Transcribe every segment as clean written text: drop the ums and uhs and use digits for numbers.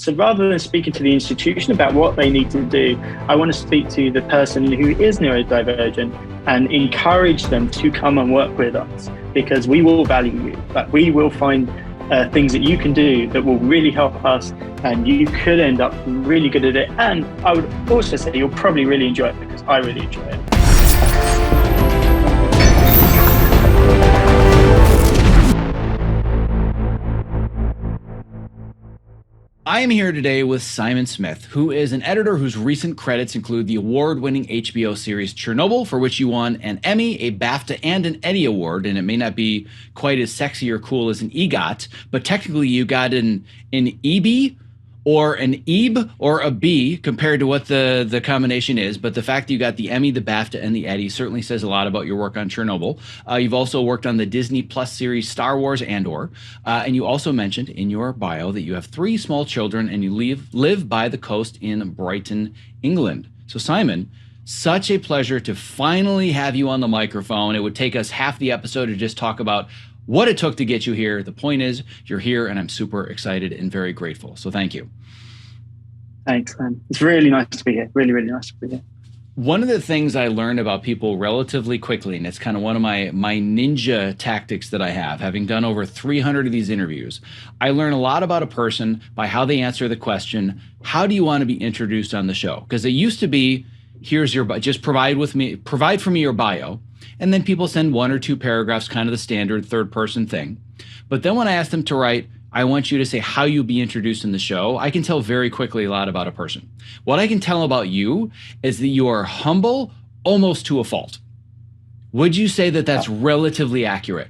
So rather than speaking to the institution about what they need to do, I want to speak to the person who is neurodivergent and encourage them to come and work with us, because we will value you, but we will find things that you can do that will really help us, and you could end up really good at it. And I would also say you'll probably really enjoy it, because I really enjoy it. I am here today with Simon Smith, who is an editor whose recent credits include the award-winning HBO series Chernobyl, for which you won an Emmy, a BAFTA, and an Eddie Award. And it may not be quite as sexy or cool as an EGOT, but technically you got an EB or an EB or a B compared to what the combination is. But the fact that you got the Emmy, the BAFTA, and the Eddie certainly says a lot about your work on Chernobyl. You've also worked on the Disney Plus series Star Wars Andor. And you also mentioned in your bio that you have 3 small children and you live by the coast in Brighton, England. So Simon, such a pleasure to finally have you on the microphone. It would take us half the episode to just talk about what it took to get you here. The point is, you're here, and I'm super excited and very grateful. So thank you. Thanks, man. It's really nice to be here. Really, really nice to be here. One of the things I learned about people relatively quickly, and it's kind of one of my ninja tactics that I have, having done over 300 of these interviews, I learn a lot about a person by how they answer the question, how do you want to be introduced on the show? Because it used to be, here's your, just provide for me your bio. And then people send 1 or 2 paragraphs, kind of the standard third person thing. But then when I ask them to write, I want you to say how you be introduced in the show, I can tell very quickly a lot about a person. What I can tell about you is that you are humble almost to a fault. Would you say that that's relatively accurate?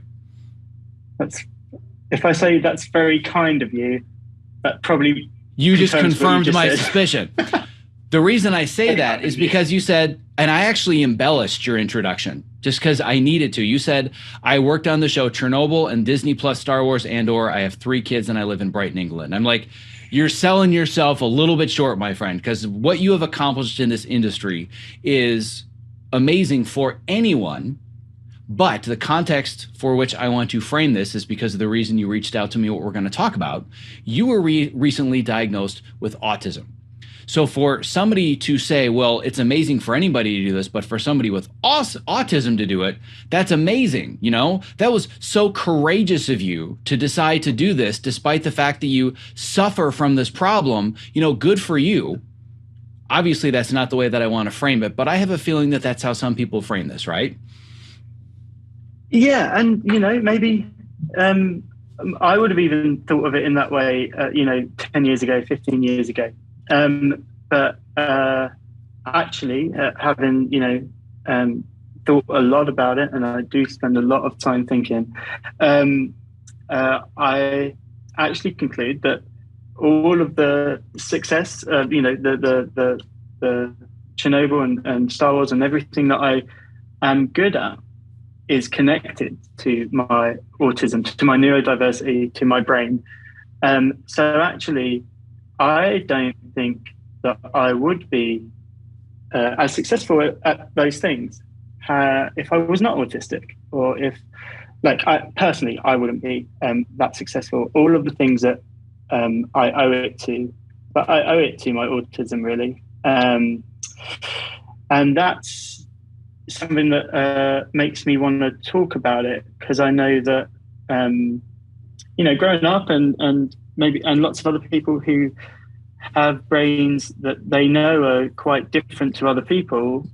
If I say that's very kind of you, that probably you just confirmed my suspicion. The reason I say that is because you said, and I actually embellished your introduction just because I needed to. You said, I worked on the show Chernobyl and Disney Plus Star Wars Andor. I have 3 kids and I live in Brighton, England. I'm like, you're selling yourself a little bit short, my friend, because what you have accomplished in this industry is amazing for anyone. But the context for which I want to frame this is because of the reason you reached out to me, what we're going to talk about. You were recently diagnosed with autism. So for somebody to say, well, it's amazing for anybody to do this, but for somebody with autism to do it, that's amazing. You know, that was so courageous of you to decide to do this, despite the fact that you suffer from this problem. You know, good for you. Obviously, that's not the way that I want to frame it, but I have a feeling that that's how some people frame this, right? Yeah. And, you know, maybe I would have even thought of it in that way, 10 years ago, 15 years ago. But actually, having thought a lot about it, and I do spend a lot of time thinking, I actually conclude that all of the success, the Chernobyl and Star Wars and everything that I am good at is connected to my autism, to my neurodiversity, to my brain. So actually, I don't think that I would be as successful at those things if I was not autistic, or if, I wouldn't be that successful. All of the things that I owe it to, but I owe it to my autism, really. And that's something that makes me want to talk about it, because I know that, growing up and lots of other people who have brains that they know are quite different to other people,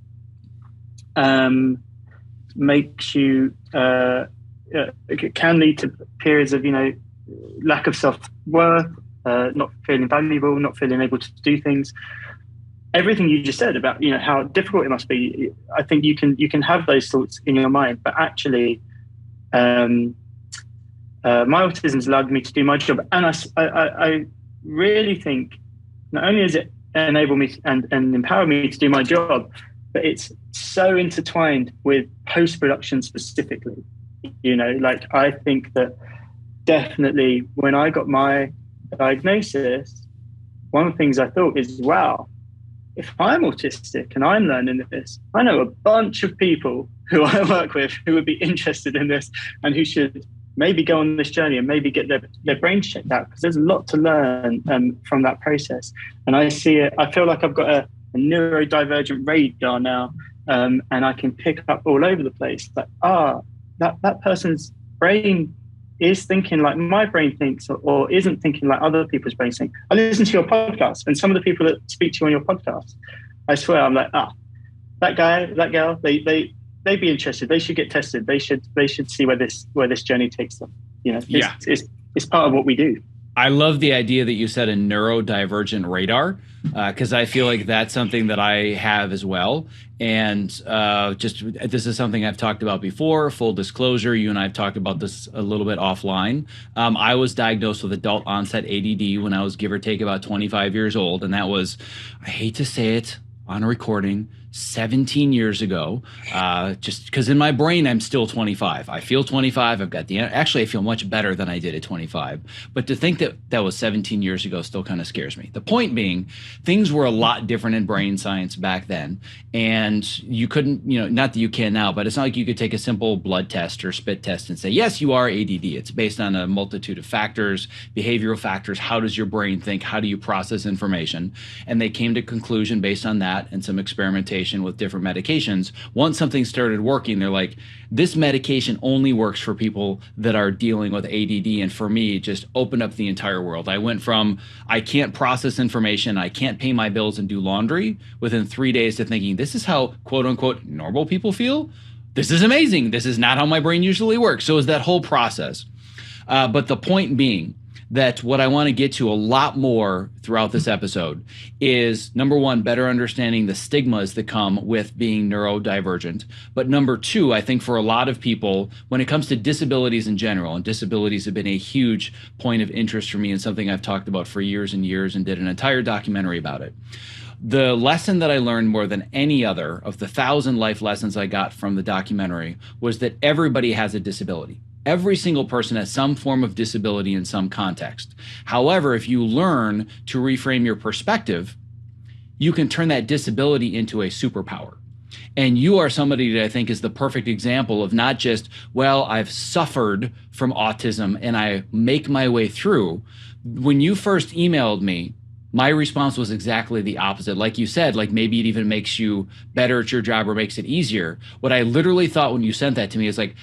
makes you, it can lead to periods of, lack of self-worth, not feeling valuable, not feeling able to do things. Everything you just said about, how difficult it must be, I think you can have those thoughts in your mind, but actually, my autism has allowed me to do my job. And I really think not only does it enable me and empower me to do my job, but it's so intertwined with post-production specifically. I think that definitely when I got my diagnosis, one of the things I thought is, wow, if I'm autistic and I'm learning this, I know a bunch of people who I work with who would be interested in this and who should maybe go on this journey and maybe get their brains checked out, because there's a lot to learn from that process. And I feel like I've got a neurodivergent radar now, and I can pick up all over the place. Like, that person's brain is thinking like my brain thinks, or isn't thinking like other people's brains think. I listen to your podcast, and some of the people that speak to you on your podcast, I swear, I'm like, that guy, that girl, they'd be interested. They should get tested. They should see where this journey takes them. You know, it's part of what we do. I love the idea that you said a neurodivergent radar, because I feel like that's something that I have as well. And this is something I've talked about before. Full disclosure, you and I have talked about this a little bit offline. I was diagnosed with adult onset ADD when I was give or take about 25 years old. And that was, I hate to say it on a recording, 17 years ago, just because in my brain, I'm still 25. I feel 25. Actually, I feel much better than I did at 25. But to think that was 17 years ago still kind of scares me. The point being, things were a lot different in brain science back then. And you couldn't, not that you can now, but it's not like you could take a simple blood test or spit test and say, yes, you are ADD. It's based on a multitude of factors, behavioral factors. How does your brain think? How do you process information? And they came to conclusion based on that and some experimentation with different medications. Once something started working, they're like, this medication only works for people that are dealing with ADD. And for me, it just opened up the entire world. I went from, I can't process information, I can't pay my bills and do laundry within 3 days, to thinking, this is how quote unquote normal people feel. This is amazing. This is not how my brain usually works. So it's that whole process. But the point being, that what I want to get to a lot more throughout this episode is, number one, better understanding the stigmas that come with being neurodivergent. But number two, I think for a lot of people, when it comes to disabilities in general, and disabilities have been a huge point of interest for me and something I've talked about for years and years and did an entire documentary about it. The lesson that I learned more than any other of the 1,000 life lessons I got from the documentary was that everybody has a disability. Every single person has some form of disability in some context. However, if you learn to reframe your perspective, you can turn that disability into a superpower. And you are somebody that I think is the perfect example of not just, well, I've suffered from autism and I make my way through. When you first emailed me, my response was exactly the opposite. Like you said, like maybe it even makes you better at your job or makes it easier. What I literally thought when you sent that to me is like,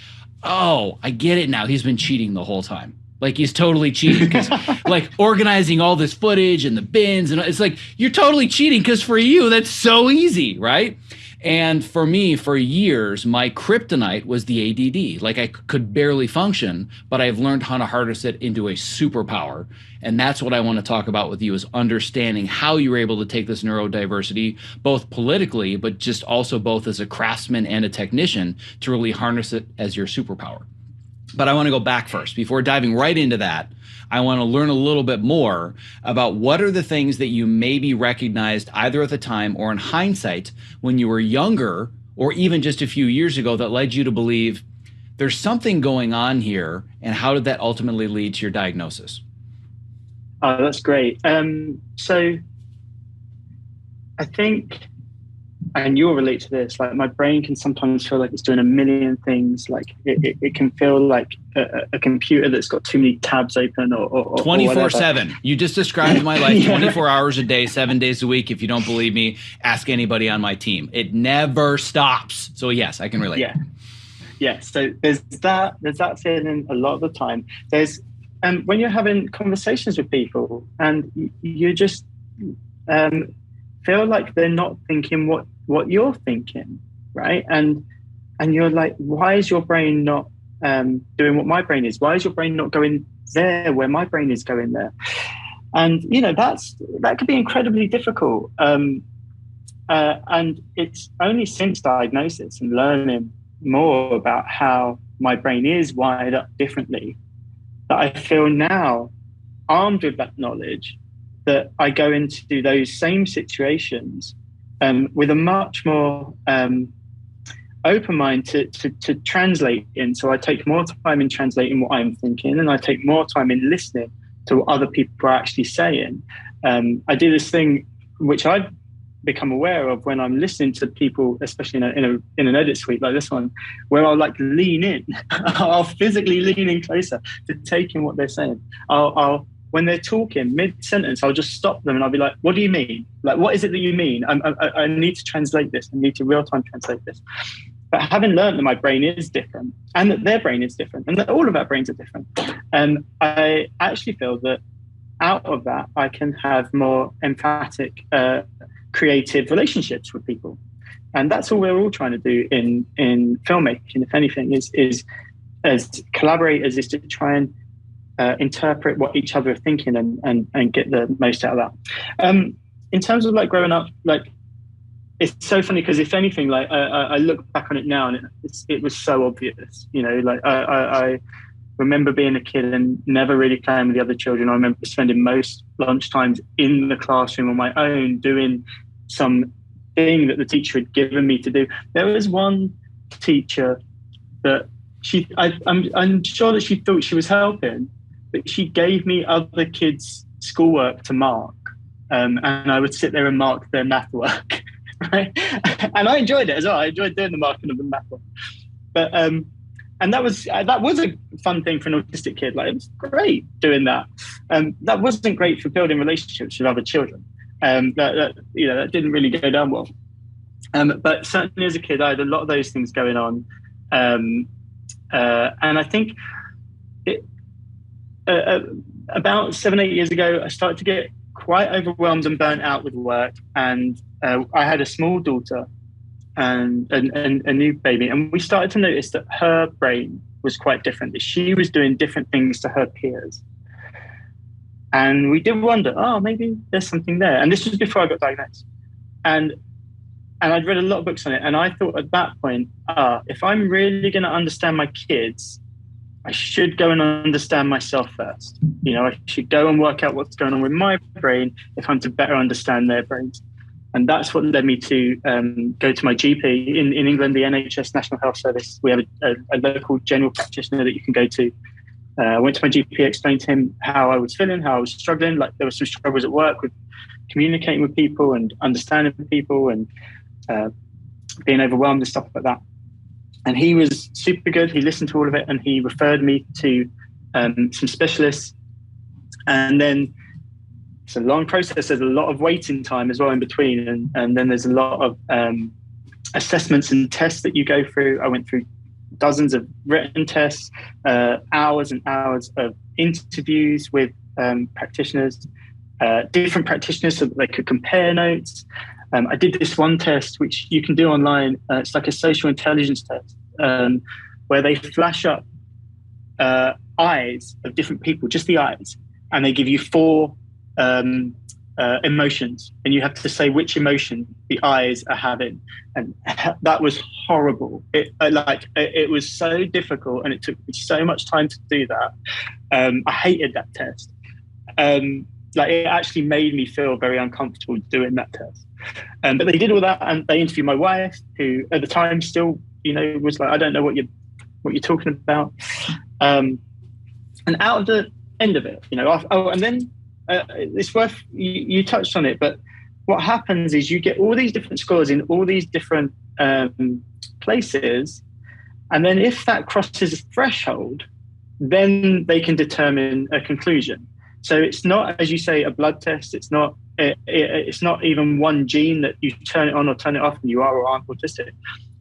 oh, I get it now. He's been cheating the whole time. Like he's totally cheating, because like organizing all this footage and the bins, and it's like, you're totally cheating, because for you, that's so easy, right? And for me, for years, my kryptonite was the ADD. Like I could barely function, but I've learned how to harness it into a superpower. And that's what I want to talk about with you, is understanding how you're able to take this neurodiversity, both politically, but just also both as a craftsman and a technician, to really harness it as your superpower. But I want to go back first. Before diving right into that, I want to learn a little bit more about what are the things that you maybe recognized either at the time or in hindsight when you were younger, or even just a few years ago, that led you to believe there's something going on here, and how did that ultimately lead to your diagnosis? Oh, that's great. So I think, and you'll relate to this, like my brain can sometimes feel like it's doing a million things. Like it can feel like a computer that's got too many tabs open, or 24/7. You just described my life 24 hours a day, 7 days a week. If you don't believe me, ask anybody on my team. It never stops. So yes, I can relate. Yeah. So there's that feeling a lot of the time. There's when you're having conversations with people and you just feel like they're not thinking what you're thinking, right? And you're like, why is your brain not doing what my brain is? Why is your brain not going there where my brain is going there? And that could be incredibly difficult. And it's only since diagnosis and learning more about how my brain is wired up differently that I feel now, armed with that knowledge, that I go into those same situations with a much more open mind to translate in. So I take more time in translating what I'm thinking, and I take more time in listening to what other people are actually saying. I do this thing which I've become aware of when I'm listening to people, especially in an edit suite like this one, where I'll like lean in. I'll physically lean in closer to take in what they're saying. I'll when they're talking mid-sentence, I'll just stop them and I'll be like, what do you mean? Like, what is it that you mean? I need to translate this. I need to real-time translate this. But having learned that my brain is different and that their brain is different and that all of our brains are different, I actually feel that out of that, I can have more emphatic, creative relationships with people. And that's all we're all trying to do in filmmaking, if anything, is as collaborators, is to try and interpret what each other are thinking and get the most out of that. In terms of like growing up, like it's so funny because if anything, like I look back on it now and it was so obvious, you know, like I remember being a kid and never really playing with the other children. I remember spending most lunchtimes in the classroom on my own doing some thing that the teacher had given me to do. There was one teacher that I'm sure that she thought she was helping, but she gave me other kids' schoolwork to mark, and I would sit there and mark their math work, right? And I enjoyed it as well. I enjoyed doing the marking of the math work, but and that was a fun thing for an autistic kid. Like, it was great doing that. That wasn't great for building relationships with other children. That didn't really go down well. But certainly as a kid, I had a lot of those things going on. And I think about 7-8 years ago, I started to get quite overwhelmed and burnt out with work. And I had a small daughter and a new baby. And we started to notice that her brain was quite different, that she was doing different things to her peers. And we did wonder, maybe there's something there. And this was before I got diagnosed. And I'd read a lot of books on it. And I thought at that point, if I'm really going to understand my kids, I should go and understand myself first. You know, I should go and work out what's going on with my brain if I'm to better understand their brains. And that's what led me to go to my GP in England, the NHS National Health Service. We have a local general practitioner that you can go to. I went to my GP, explained to him how I was feeling, how I was struggling. Like, there were some struggles at work with communicating with people and understanding people and being overwhelmed and stuff like that. And he was super good. He listened to all of it and he referred me to some specialists. And then it's a long process. There's a lot of waiting time as well in between. And then there's a lot of assessments and tests that you go through. I went through dozens of written tests, hours and hours of interviews with practitioners, different practitioners so that they could compare notes. I did this one test, which you can do online. It's like a social intelligence test where they flash up eyes of different people, just the eyes, and they give you 4 emotions, and you have to say which emotion the eyes are having. And that was horrible. It was so difficult, and it took me so much time to do that. I hated that test. It actually made me feel very uncomfortable doing that test. But they did all that, and they interviewed my wife, who at the time still, was like, I don't know what you're talking about. And out of the end of it, and then it's worth, you touched on it, but what happens is you get all these different scores in all these different places, and then if that crosses a threshold, then they can determine a conclusion. So it's not, as you say, a blood test. It's not even one gene that you turn it on or turn it off and you are or aren't autistic.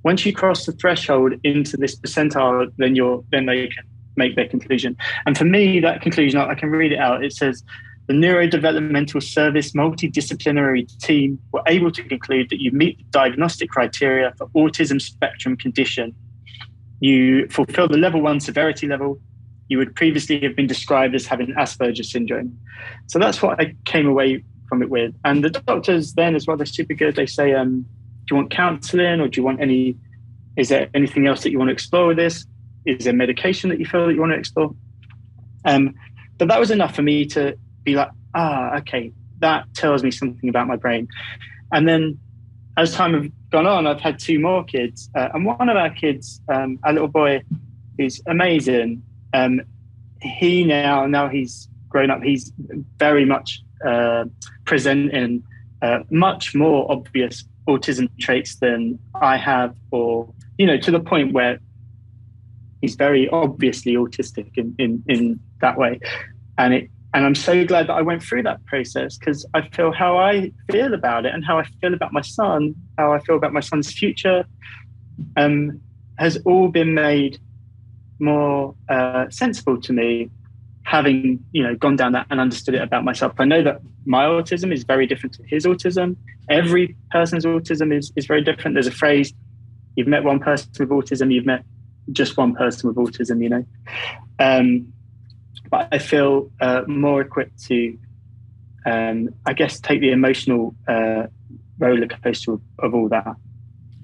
Once you cross the threshold into this percentile, then they can make their conclusion. And for me, that conclusion, I can read it out. It says, the Neurodevelopmental Service multidisciplinary team were able to conclude that you meet the diagnostic criteria for autism spectrum condition. You fulfill the level 1 severity level. You would previously have been described as having Asperger's syndrome. So that's what I came away from it with. And the doctors then as well, they're super good. They say, do you want counseling, or do you want is there anything else that you want to explore with this? Is there medication that you feel that you want to explore? But that was enough for me to be like, okay, that tells me something about my brain. And then as time has gone on, I've had 2 more kids. And one of our kids, a little boy who's amazing, he now he's grown up, he's very much presenting much more obvious autism traits than I have, or, to the point where he's very obviously autistic in that way. And I'm so glad that I went through that process, because I feel how I feel about it and how I feel about my son, how I feel about my son's future, has all been made more sensible to me, having gone down that and understood it about myself. I know that my autism is very different to his autism. Every person's autism is very different. There's a phrase: you've met one person with autism, you've met just one person with autism. But I feel more equipped to, I guess, take the emotional roller coaster of all that.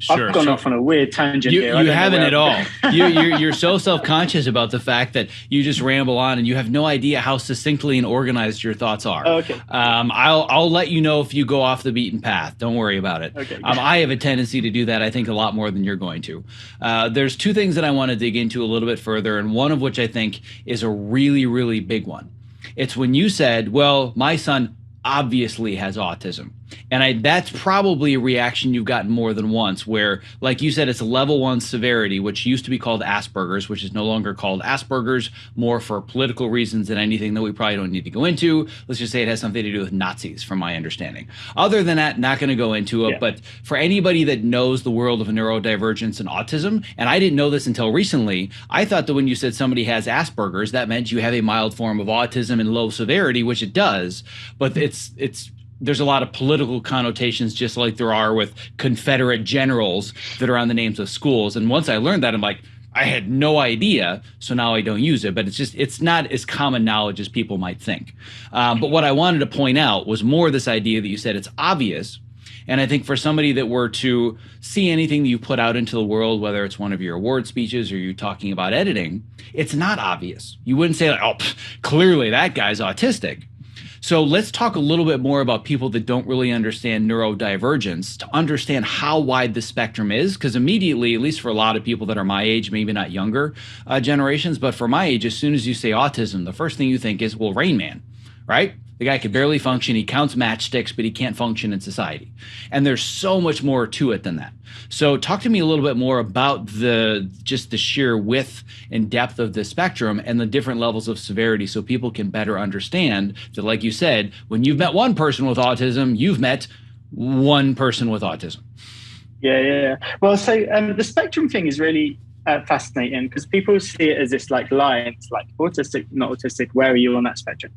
Sure, I've gone off on a weird tangent here. You haven't at all. You're so self-conscious about the fact that you just ramble on and you have no idea how succinctly and organized your thoughts are. Oh, okay. I'll let you know if you go off the beaten path. Don't worry about it. Okay. I have a tendency to do that, I think, a lot more than you're going to. There's two things that I want to dig into a little bit further, and one of which I think is a really, really big one. It's when you said, well, my son obviously has autism. And that's probably a reaction you've gotten more than once, where, like you said, it's a level 1 severity, which used to be called Asperger's, which is no longer called Asperger's, more for political reasons than anything that we probably don't need to go into. Let's just say it has something to do with Nazis, from my understanding. Other than that, not going to go into it. Yeah. But for anybody that knows the world of neurodivergence and autism, and I didn't know this until recently, I thought that when you said somebody has Asperger's, that meant you have a mild form of autism and low severity, which it does. But there's a lot of political connotations, just like there are with Confederate generals that are on the names of schools. And once I learned that, I'm like, I had no idea, so now I don't use it. But it's not as common knowledge as people might think. But what I wanted to point out was more this idea that you said it's obvious. And I think for somebody that were to see anything that you put out into the world, whether it's one of your award speeches or you talking about editing, it's not obvious. You wouldn't say, like, clearly that guy's autistic. So let's talk a little bit more about people that don't really understand neurodivergence, to understand how wide the spectrum is. Because immediately, at least for a lot of people that are my age, maybe not younger generations, but for my age, as soon as you say autism, the first thing you think is, well, Rain Man, right? The guy can barely function. He counts matchsticks, but he can't function in society. And there's so much more to it than that. So talk to me a little bit more about just the sheer width and depth of the spectrum and the different levels of severity, so people can better understand that, like you said, when you've met one person with autism, you've met one person with autism. Yeah. Well, so the spectrum thing is really fascinating, because people see it as this like line. It's like autistic, not autistic. Where are you on that spectrum?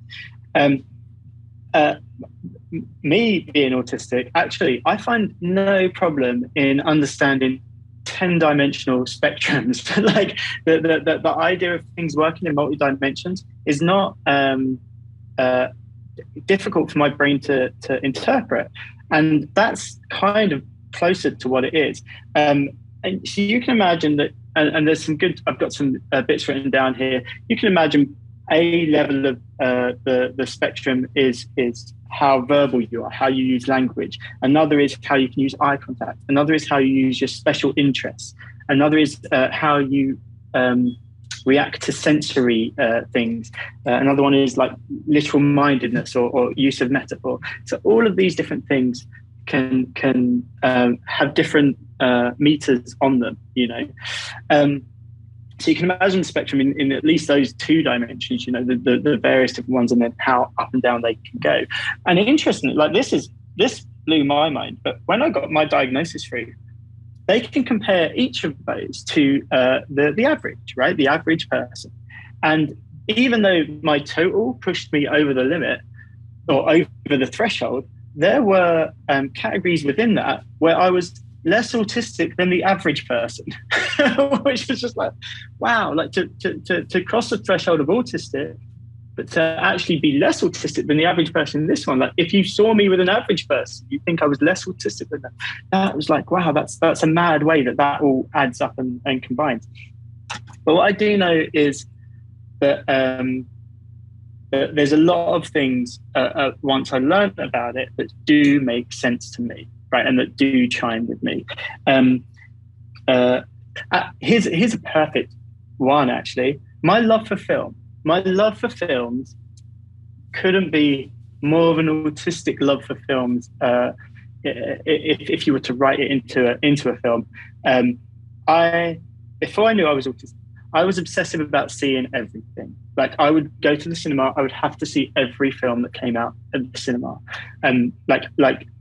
Me being autistic, actually, I find no problem in understanding 10-dimensional spectrums. Like the idea of things working in multi-dimensions is not difficult for my brain to interpret, and that's kind of closer to what it is. And so you can imagine that, and there's some good. I've got some bits written down here. You can imagine a level of the spectrum is how verbal you are, how you use language. Another is how you can use eye contact. Another is how you use your special interests. Another is how you react to sensory things. Another one is like literal mindedness or use of metaphor. So all of these different things can have different meters on them, So you can imagine the spectrum in at least those 2 dimensions, the various different ones, and then how up and down they can go. And interestingly, like this blew my mind, but when I got my diagnosis through, they can compare each of those to the average, right? The average person. And even though my total pushed me over the limit or over the threshold, there were categories within that where I was less autistic than the average person, which was just like, wow, like to cross the threshold of autistic, but to actually be less autistic than the average person in this one. Like if you saw me with an average person, you think I was less autistic than them. That was like, wow, that's a mad way that all adds up and combines. But what I do know is that there's a lot of things once I learned about it that do make sense to me. Right, and that do chime with me. Here's a perfect one, actually. My love for films couldn't be more of an autistic love for films. If you were to write it into a film, before I knew I was autistic, I was obsessive about seeing everything. Like, I would go to the cinema, I would have to see every film that came out at the cinema. And like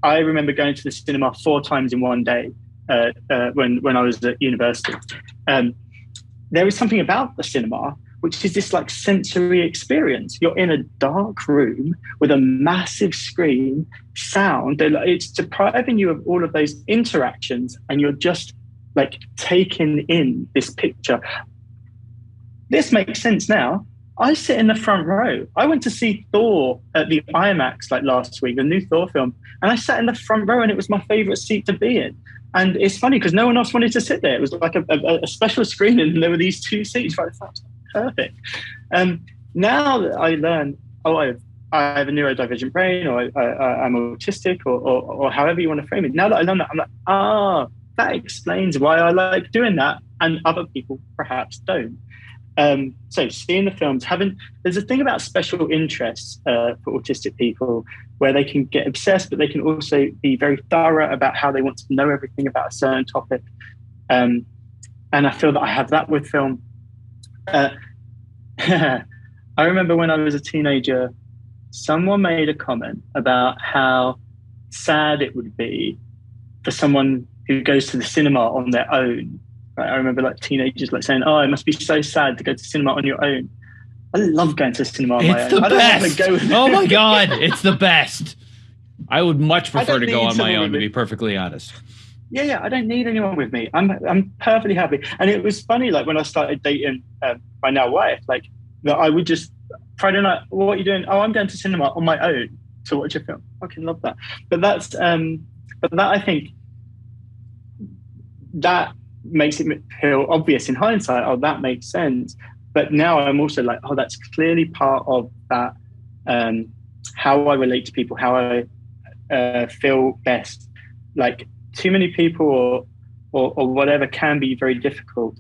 I remember going to the cinema 4 times in one day when I was at university. There was something about the cinema, which is this like sensory experience. You're in a dark room with a massive screen, sound. It's depriving you of all of those interactions, and you're just like taking in this picture. This makes sense now. I sit in the front row. I went to see Thor at the IMAX like last week, the new Thor film, and I sat in the front row, and it was my favorite seat to be in. And it's funny because no one else wanted to sit there. It was like a special screening, and there were these 2 seats. Right? That's perfect. Now that I learn, I have a neurodivergent brain, or I'm autistic, or however you want to frame it. Now that I learn that, I'm like, that explains why I like doing that, and other people perhaps don't. So seeing the films, there's a thing about special interests for autistic people where they can get obsessed, but they can also be very thorough about how they want to know everything about a certain topic. And I feel that I have that with film. I remember when I was a teenager, someone made a comment about how sad it would be for someone who goes to the cinema on their own. I remember like teenagers like saying, it must be so sad to go to cinema on your own. I love going to the cinema on my own. It's the best. Oh my God, it's the best. I would much prefer to go on my own, to be perfectly honest. Yeah, I don't need anyone with me. I'm perfectly happy. And it was funny, like when I started dating my now wife, like that I would just, Friday night, what are you doing? Oh, I'm going to cinema on my own to watch a film. I can love that. But that I think that makes it feel obvious in hindsight. That makes sense. But now I'm also like, that's clearly part of that, how I relate to people, how I feel best. Like, too many people or whatever can be very difficult.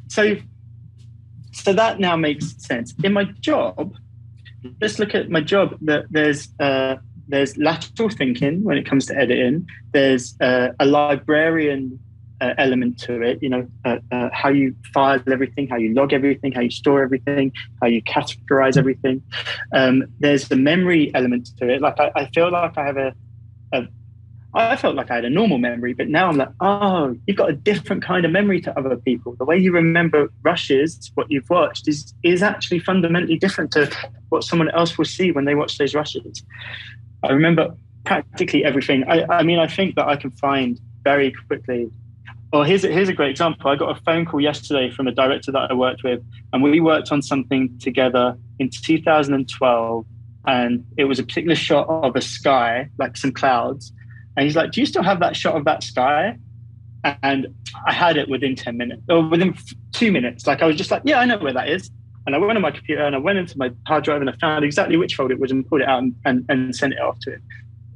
So that now makes sense. In my job, let's look at my job. There's lateral thinking when it comes to editing. There's a librarian element to it, how you file everything, how you log everything, how you store everything, how you categorize everything. There's the memory element to it. Like I feel like I have I felt like I had a normal memory, but now I'm like, you've got a different kind of memory to other people. The way you remember rushes, what you've watched, is actually fundamentally different to what someone else will see when they watch those rushes. I remember practically everything. I think that I can find very quickly. Well, here's a great example. I got a phone call yesterday from a director that I worked with, and we worked on something together in 2012. And it was a particular shot of a sky, like some clouds. And he's like, do you still have that shot of that sky? And I had it within 10 minutes, or within 2 minutes. Like, I was just like, yeah, I know where that is. And I went on my computer and I went into my hard drive and I found exactly which folder it was and pulled it out and sent it off to him.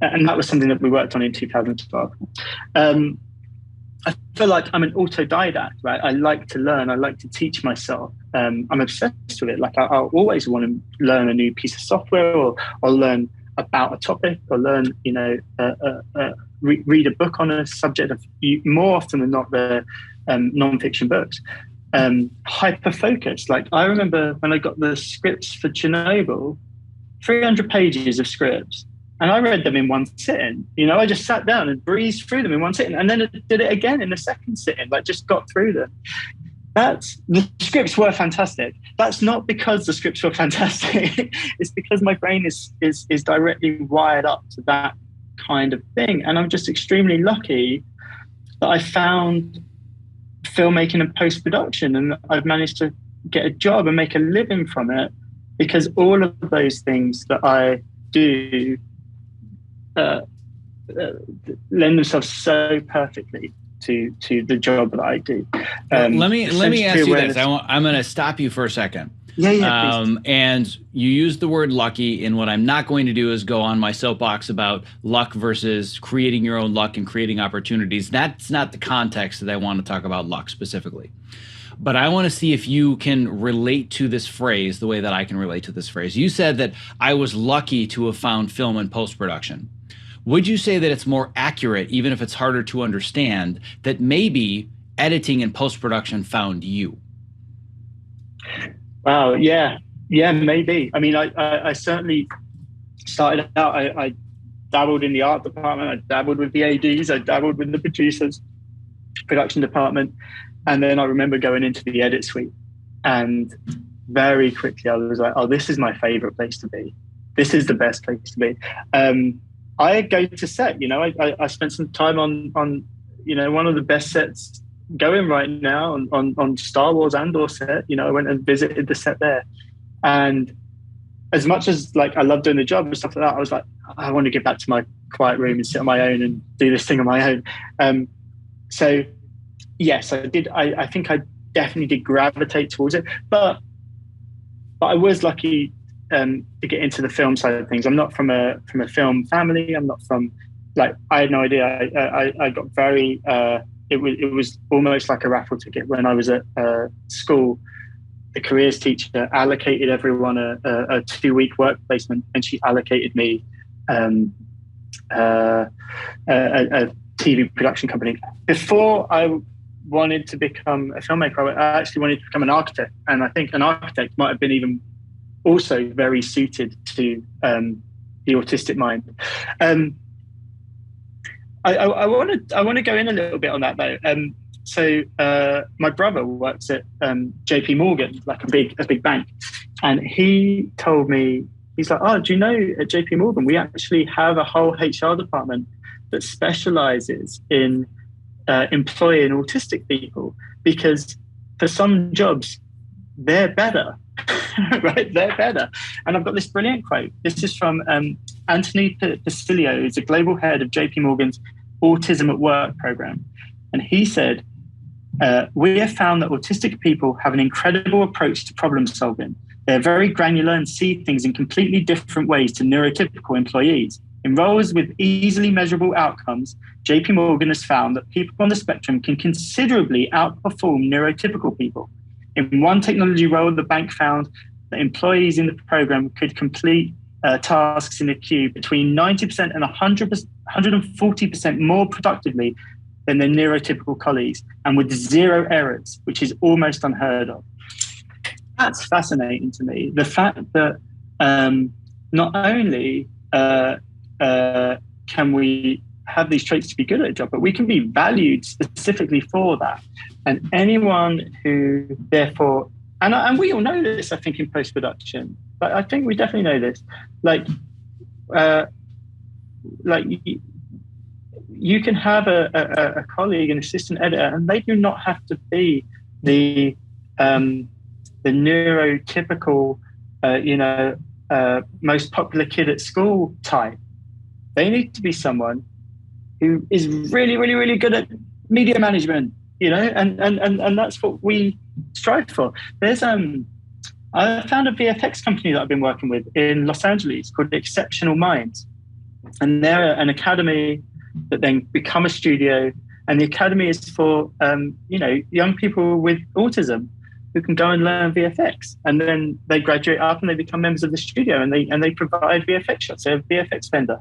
And that was something that we worked on in 2012. I feel like I'm an autodidact, right? I like to learn. I like to teach myself. I'm obsessed with it. Like, I'll always want to learn a new piece of software, or learn about a topic, or learn, read a book on a subject. More often than not, the non-fiction books. Hyper-focused. Like, I remember when I got the scripts for Chernobyl, 300 pages of scripts. And I read them in one sitting. I just sat down and breezed through them in one sitting, and then I did it again in the second sitting, like just got through them. The scripts were fantastic. That's not because the scripts were fantastic. It's because my brain is directly wired up to that kind of thing. And I'm just extremely lucky that I found filmmaking and post-production, and I've managed to get a job and make a living from it, because all of those things that I do lend themselves so perfectly to the job that I do. Let me ask you this. I'm going to stop you for a second. Yeah. And you used the word lucky, and what I'm not going to do is go on my soapbox about luck versus creating your own luck and creating opportunities. That's not the context that I want to talk about luck specifically. but I want to see if you can relate to this phrase the way that I can relate to this phrase. You said that I was lucky to have found film and post-production. Would you say that it's more accurate, even if it's harder to understand, that maybe editing and post-production found you? Wow, yeah, maybe. I mean, I certainly started out, I dabbled in the art department, I dabbled with the ADs, I dabbled with the producers, production department. And then I remember going into the edit suite, and very quickly I was like, oh, this is my favorite place to be. This is the best place to be. I go to set, I spent some time on one of the best sets going right now on Star Wars Andor set. I went and visited the set there. And as much as like I love doing the job and stuff like that, I was like, I want to get back to my quiet room and sit on my own and do this thing on my own. So yes, I did. I think I definitely did gravitate towards it, but I was lucky to get into the film side of things. I'm not from a film family. I'm not from I had no idea. I got very. It was almost like a raffle ticket when I was at school. The careers teacher allocated everyone a 2-week work placement, and she allocated me a TV production company. Before I wanted to become a filmmaker, I actually wanted to become an architect, and I think an architect might have been even also very suited to the autistic mind. I want to go in a little bit on that though. So my brother works at JP Morgan, like a big bank, and he told me, he's like, oh, do you know at JP Morgan we actually have a whole HR department that specializes in employing autistic people, because for some jobs they're better. Right, they're better. And I've got this brilliant quote. This is from Anthony Pasilio, who's the global head of JP Morgan's Autism at Work program. And he said, we have found that autistic people have an incredible approach to problem solving. They're very granular and see things in completely different ways to neurotypical employees. In roles with easily measurable outcomes, JP Morgan has found that people on the spectrum can considerably outperform neurotypical people. In one technology role, the bank found that employees in the program could complete tasks in a queue between 90% and 140% more productively than their neurotypical colleagues, and with 0 errors, which is almost unheard of. That's fascinating to me. The fact that not only can we have these traits to be good at a job, but we can be valued specifically for that. And anyone who therefore, and we all know this, I think, in post-production, but I think we definitely know this, you can have a colleague, an assistant editor, and they do not have to be the neurotypical, most popular kid at school type. They need to be someone who is really, really, really good at media management, and that's what we strive for. There's I found a VFX company that I've been working with in Los Angeles called Exceptional Minds, and they're an academy that then become a studio, and the academy is for young people with autism who can go and learn VFX, and then they graduate up and they become members of the studio, and they provide VFX shots. They're a VFX vendor.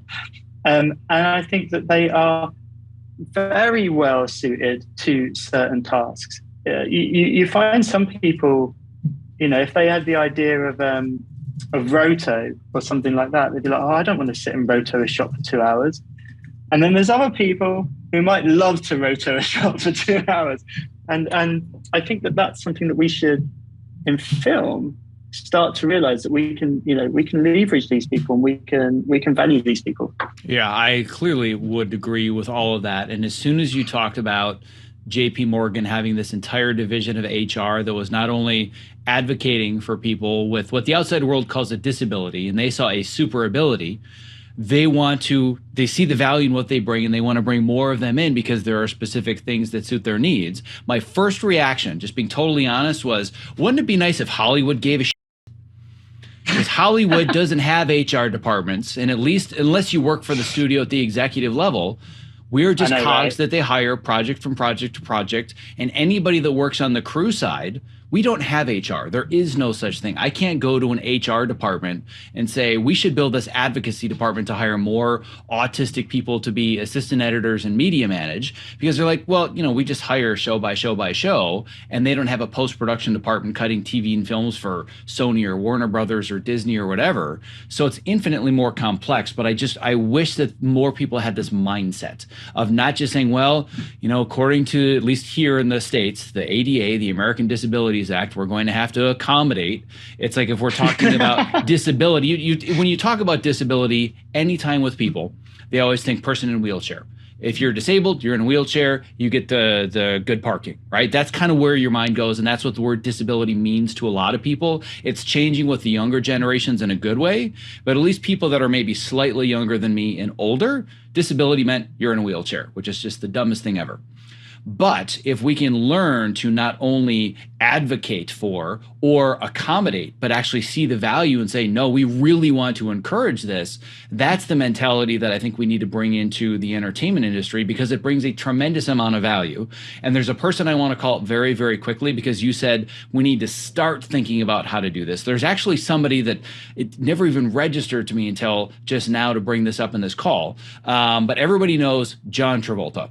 And I think that they are very well suited to certain tasks. You find some people, if they had the idea of roto or something like that, they'd be like, oh, I don't want to sit and roto a shot for 2 hours. And then there's other people who might love to roto a shot for 2 hours. And I think that that's something that we should, in film, start to realize that we can leverage these people, and we can value these people. Yeah, I clearly would agree with all of that. And as soon as you talked about JP Morgan having this entire division of HR that was not only advocating for people with what the outside world calls a disability, and they saw a super ability, they see the value in what they bring, and they want to bring more of them in because there are specific things that suit their needs. My first reaction, just being totally honest, was, wouldn't it be nice if Hollywood gave a shit? Because Hollywood doesn't have HR departments, and at least unless you work for the studio at the executive level, We're just cogs right? that they hire project from project to project. And anybody that works on the crew side, we don't have HR. There is no such thing. I can't go to an HR department and say, we should build this advocacy department to hire more autistic people to be assistant editors and media manage, because they're like, well, we just hire show by show by show, and they don't have a post-production department cutting TV and films for Sony or Warner Brothers or Disney or whatever. So it's infinitely more complex, but I wish that more people had this mindset of not just saying, well, according to, at least here in the States, the ADA, the American Disabilities Act, we're going to have to accommodate. It's like, if we're talking about disability, when you talk about disability anytime with people, they always think person in wheelchair. If you're disabled, you're in a wheelchair, you get the good parking, right? That's kind of where your mind goes, and that's what the word disability means to a lot of people. It's changing with the younger generations in a good way, but at least people that are maybe slightly younger than me and older, disability meant you're in a wheelchair, which is just the dumbest thing ever. But if we can learn to not only advocate for or accommodate, but actually see the value and say, no, we really want to encourage this, that's the mentality that I think we need to bring into the entertainment industry, because it brings a tremendous amount of value. And there's a person I want to call very, very quickly, because you said we need to start thinking about how to do this. There's actually somebody that it never even registered to me until just now to bring this up in this call. But everybody knows John Travolta.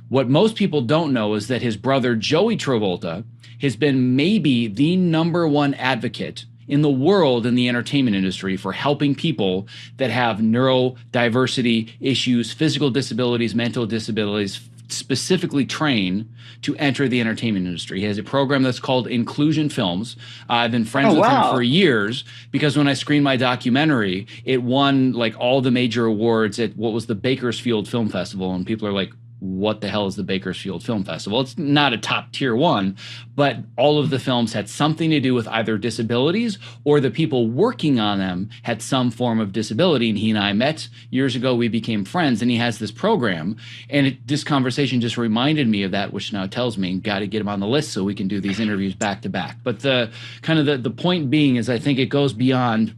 What most people don't know is that his brother, Joey Travolta, has been maybe the #1 advocate in the world in the entertainment industry for helping people that have neurodiversity issues, physical disabilities, mental disabilities, specifically train to enter the entertainment industry. He has a program that's called Inclusion Films. I've been friends with him for years, because when I screened my documentary, it won like all the major awards at what was the Bakersfield Film Festival. And people are like, what the hell is the Bakersfield Film Festival? It's not a top tier one, but all of the films had something to do with either disabilities, or the people working on them had some form of disability. And he and I met years ago. We became friends, and he has this program. And this conversation just reminded me of that, which now tells me, got to get him on the list so we can do these interviews back to back. But the point being is, I think it goes beyond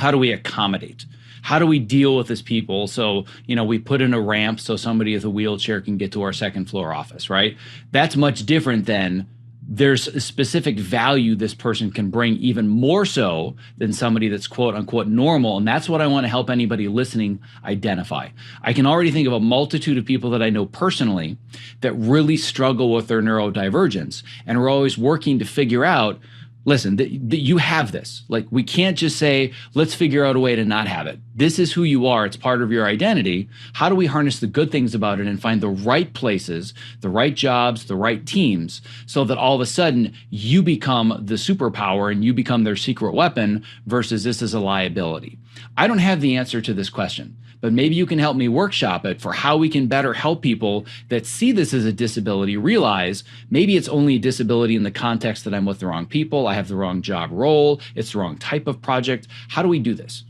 how do we accommodate? How do we deal with this people? So, we put in a ramp so somebody with a wheelchair can get to our second floor office, right? That's much different than there's a specific value this person can bring, even more so than somebody that's quote unquote normal. And that's what I want to help anybody listening identify. I can already think of a multitude of people that I know personally that really struggle with their neurodivergence. And we're always working to figure out, listen, you have this. Like, we can't just say, let's figure out a way to not have it. This is who you are. It's part of your identity. How do we harness the good things about it and find the right places, the right jobs, the right teams, so that all of a sudden you become the superpower and you become their secret weapon versus this is a liability? I don't have the answer to this question, but maybe you can help me workshop it for how we can better help people that see this as a disability realize maybe it's only a disability in the context that I'm with the wrong people, I have the wrong job role, it's the wrong type of project. How do we do this?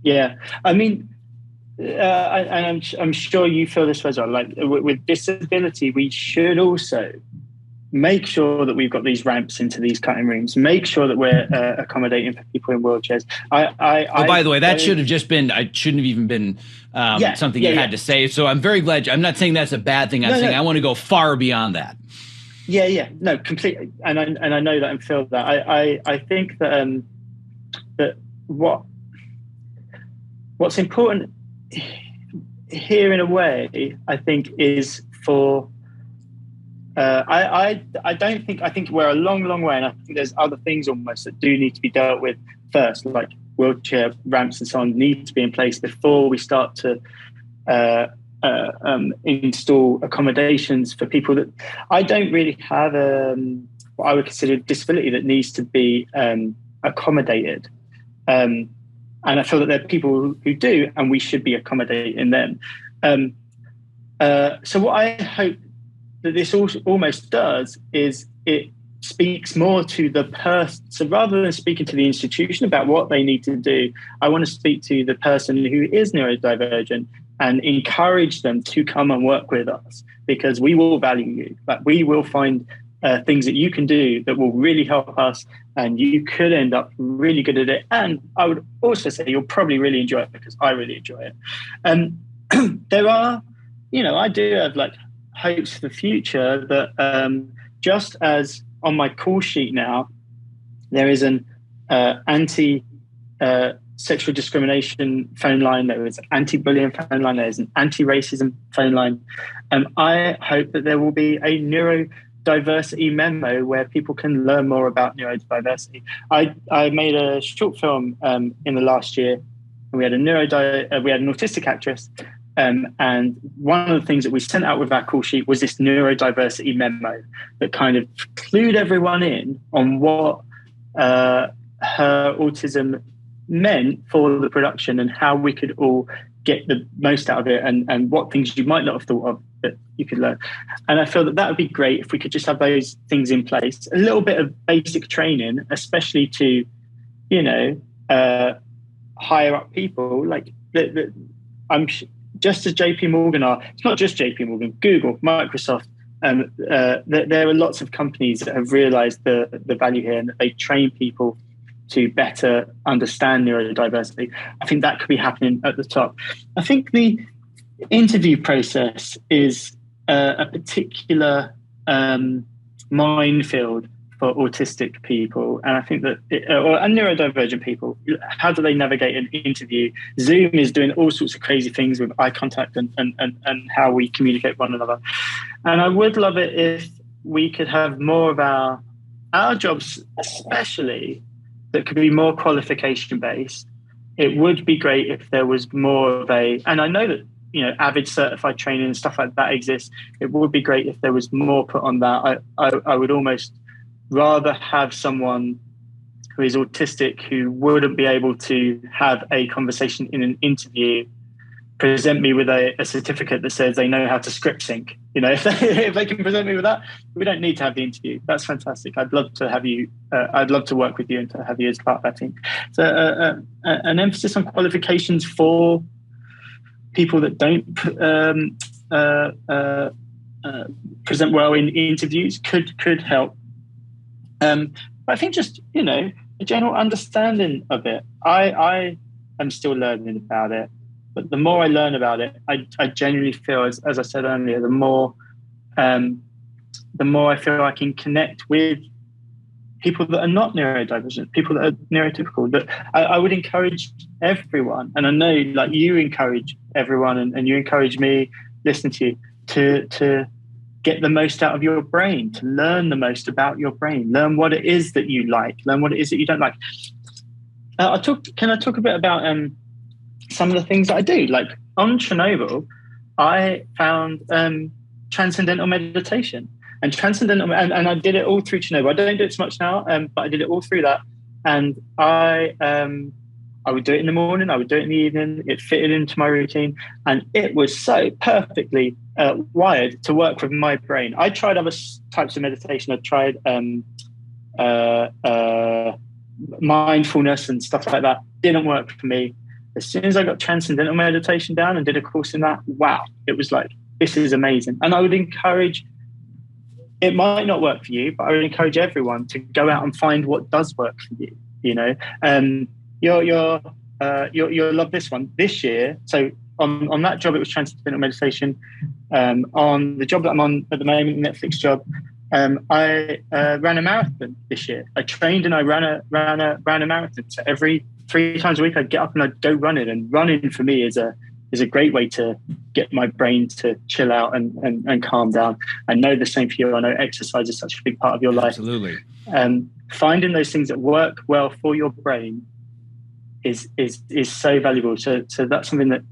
Yeah, I mean, I'm sure you feel this as well. Like with disability, we should also make sure that we've got these ramps into these cutting rooms, make sure that we're accommodating for people in wheelchairs. By the way, that should have just been, I shouldn't have even been something you had to say. So I'm very glad. I'm not saying that's a bad thing. I'm saying I want to go far beyond that. No, completely. And I know that and feel that. I think that that what's important here in a way, I think, is for I think we're a long way, and I think there's other things almost that do need to be dealt with first, like wheelchair ramps and so on need to be in place before we start to install accommodations for people that I don't really have what I would consider a disability that needs to be accommodated. And I feel that there are people who do, and we should be accommodating them. So what I hope that this almost does is it speaks more to the person. So rather than speaking to the institution about what they need to do, I want to speak to the person who is neurodivergent and encourage them to come and work with us, because we will value you. Like, we will find things that you can do that will really help us, and you could end up really good at it. And I would also say you'll probably really enjoy it, because I really enjoy it. There are I do have like hopes for the future that just as on my call sheet now, there is an anti sexual discrimination phone line, there is an anti-bullying phone line, there's an anti-racism phone line. I hope that there will be a neurodiversity memo where people can learn more about neurodiversity. I made a short film in the last year. We had an autistic actress, and one of the things that we sent out with our call sheet was this neurodiversity memo that kind of clued everyone in on what her autism meant for the production and how we could all get the most out of it, and what things you might not have thought of that you could learn. And I feel that would be great if we could just have those things in place. A little bit of basic training, especially to, higher up people. Like I'm just as JP Morgan are. It's not just JP Morgan. Google, Microsoft. There are lots of companies that have realised the value here, and that they train people to better understand neurodiversity. I think that could be happening at the top. I think the interview process is a particular minefield for autistic people, and I think that and neurodivergent people. How do they navigate an interview? Zoom is doing all sorts of crazy things with eye contact and how we communicate with one another. And I would love it if we could have more of our jobs, especially, that could be more qualification based. It would be great if there was more of and I know that Avid certified training and stuff like that exists. It would be great if there was more put on that. I would almost rather have someone who is autistic who wouldn't be able to have a conversation in an interview present me with a certificate that says they know how to script sync. If they can present me with that, we don't need to have the interview. That's fantastic. I'd love to have you. I'd love to work with you and to have you as part of that team. So an emphasis on qualifications for people that don't present well in interviews could help. But I think just a general understanding of it. I am still learning about it, but the more I learn about it, I genuinely feel, as I said earlier, the more I feel I can connect with people that are not neurodivergent, people that are neurotypical. That I would encourage everyone, and I know like you encourage everyone, and you encourage me listening to you to get the most out of your brain, to learn the most about your brain, learn what it is that you like, learn what it is that you don't like. Can I talk a bit about some of the things that I do? Like on Chernobyl, I found Transcendental Meditation. And Transcendental, and I did it all through Chernobyl. I don't do it so much now, but I did it all through that. And I would do it in the morning, I would do it in the evening. It fitted into my routine, and it was so perfectly wired to work with my brain. I tried other types of meditation. I tried mindfulness and stuff like that. Didn't work for me. As soon as I got Transcendental Meditation down and did a course in that, wow, it was like, this is amazing. And I would encourage, it might not work for you, but I would encourage everyone to go out and find what does work for you. You'll love this one. This year, so on that job, it was Transcendental Meditation. On the job that I'm on at the moment, Netflix job, I ran a marathon this year. I trained and I ran a marathon. So every 3 times a week, I'd get up and I'd go running. And running for me is a great way to get my brain to chill out and calm down. I know the same for you. I know exercise is such a big part of your life. Absolutely. Finding those things that work well for your brain is so valuable. So that's something that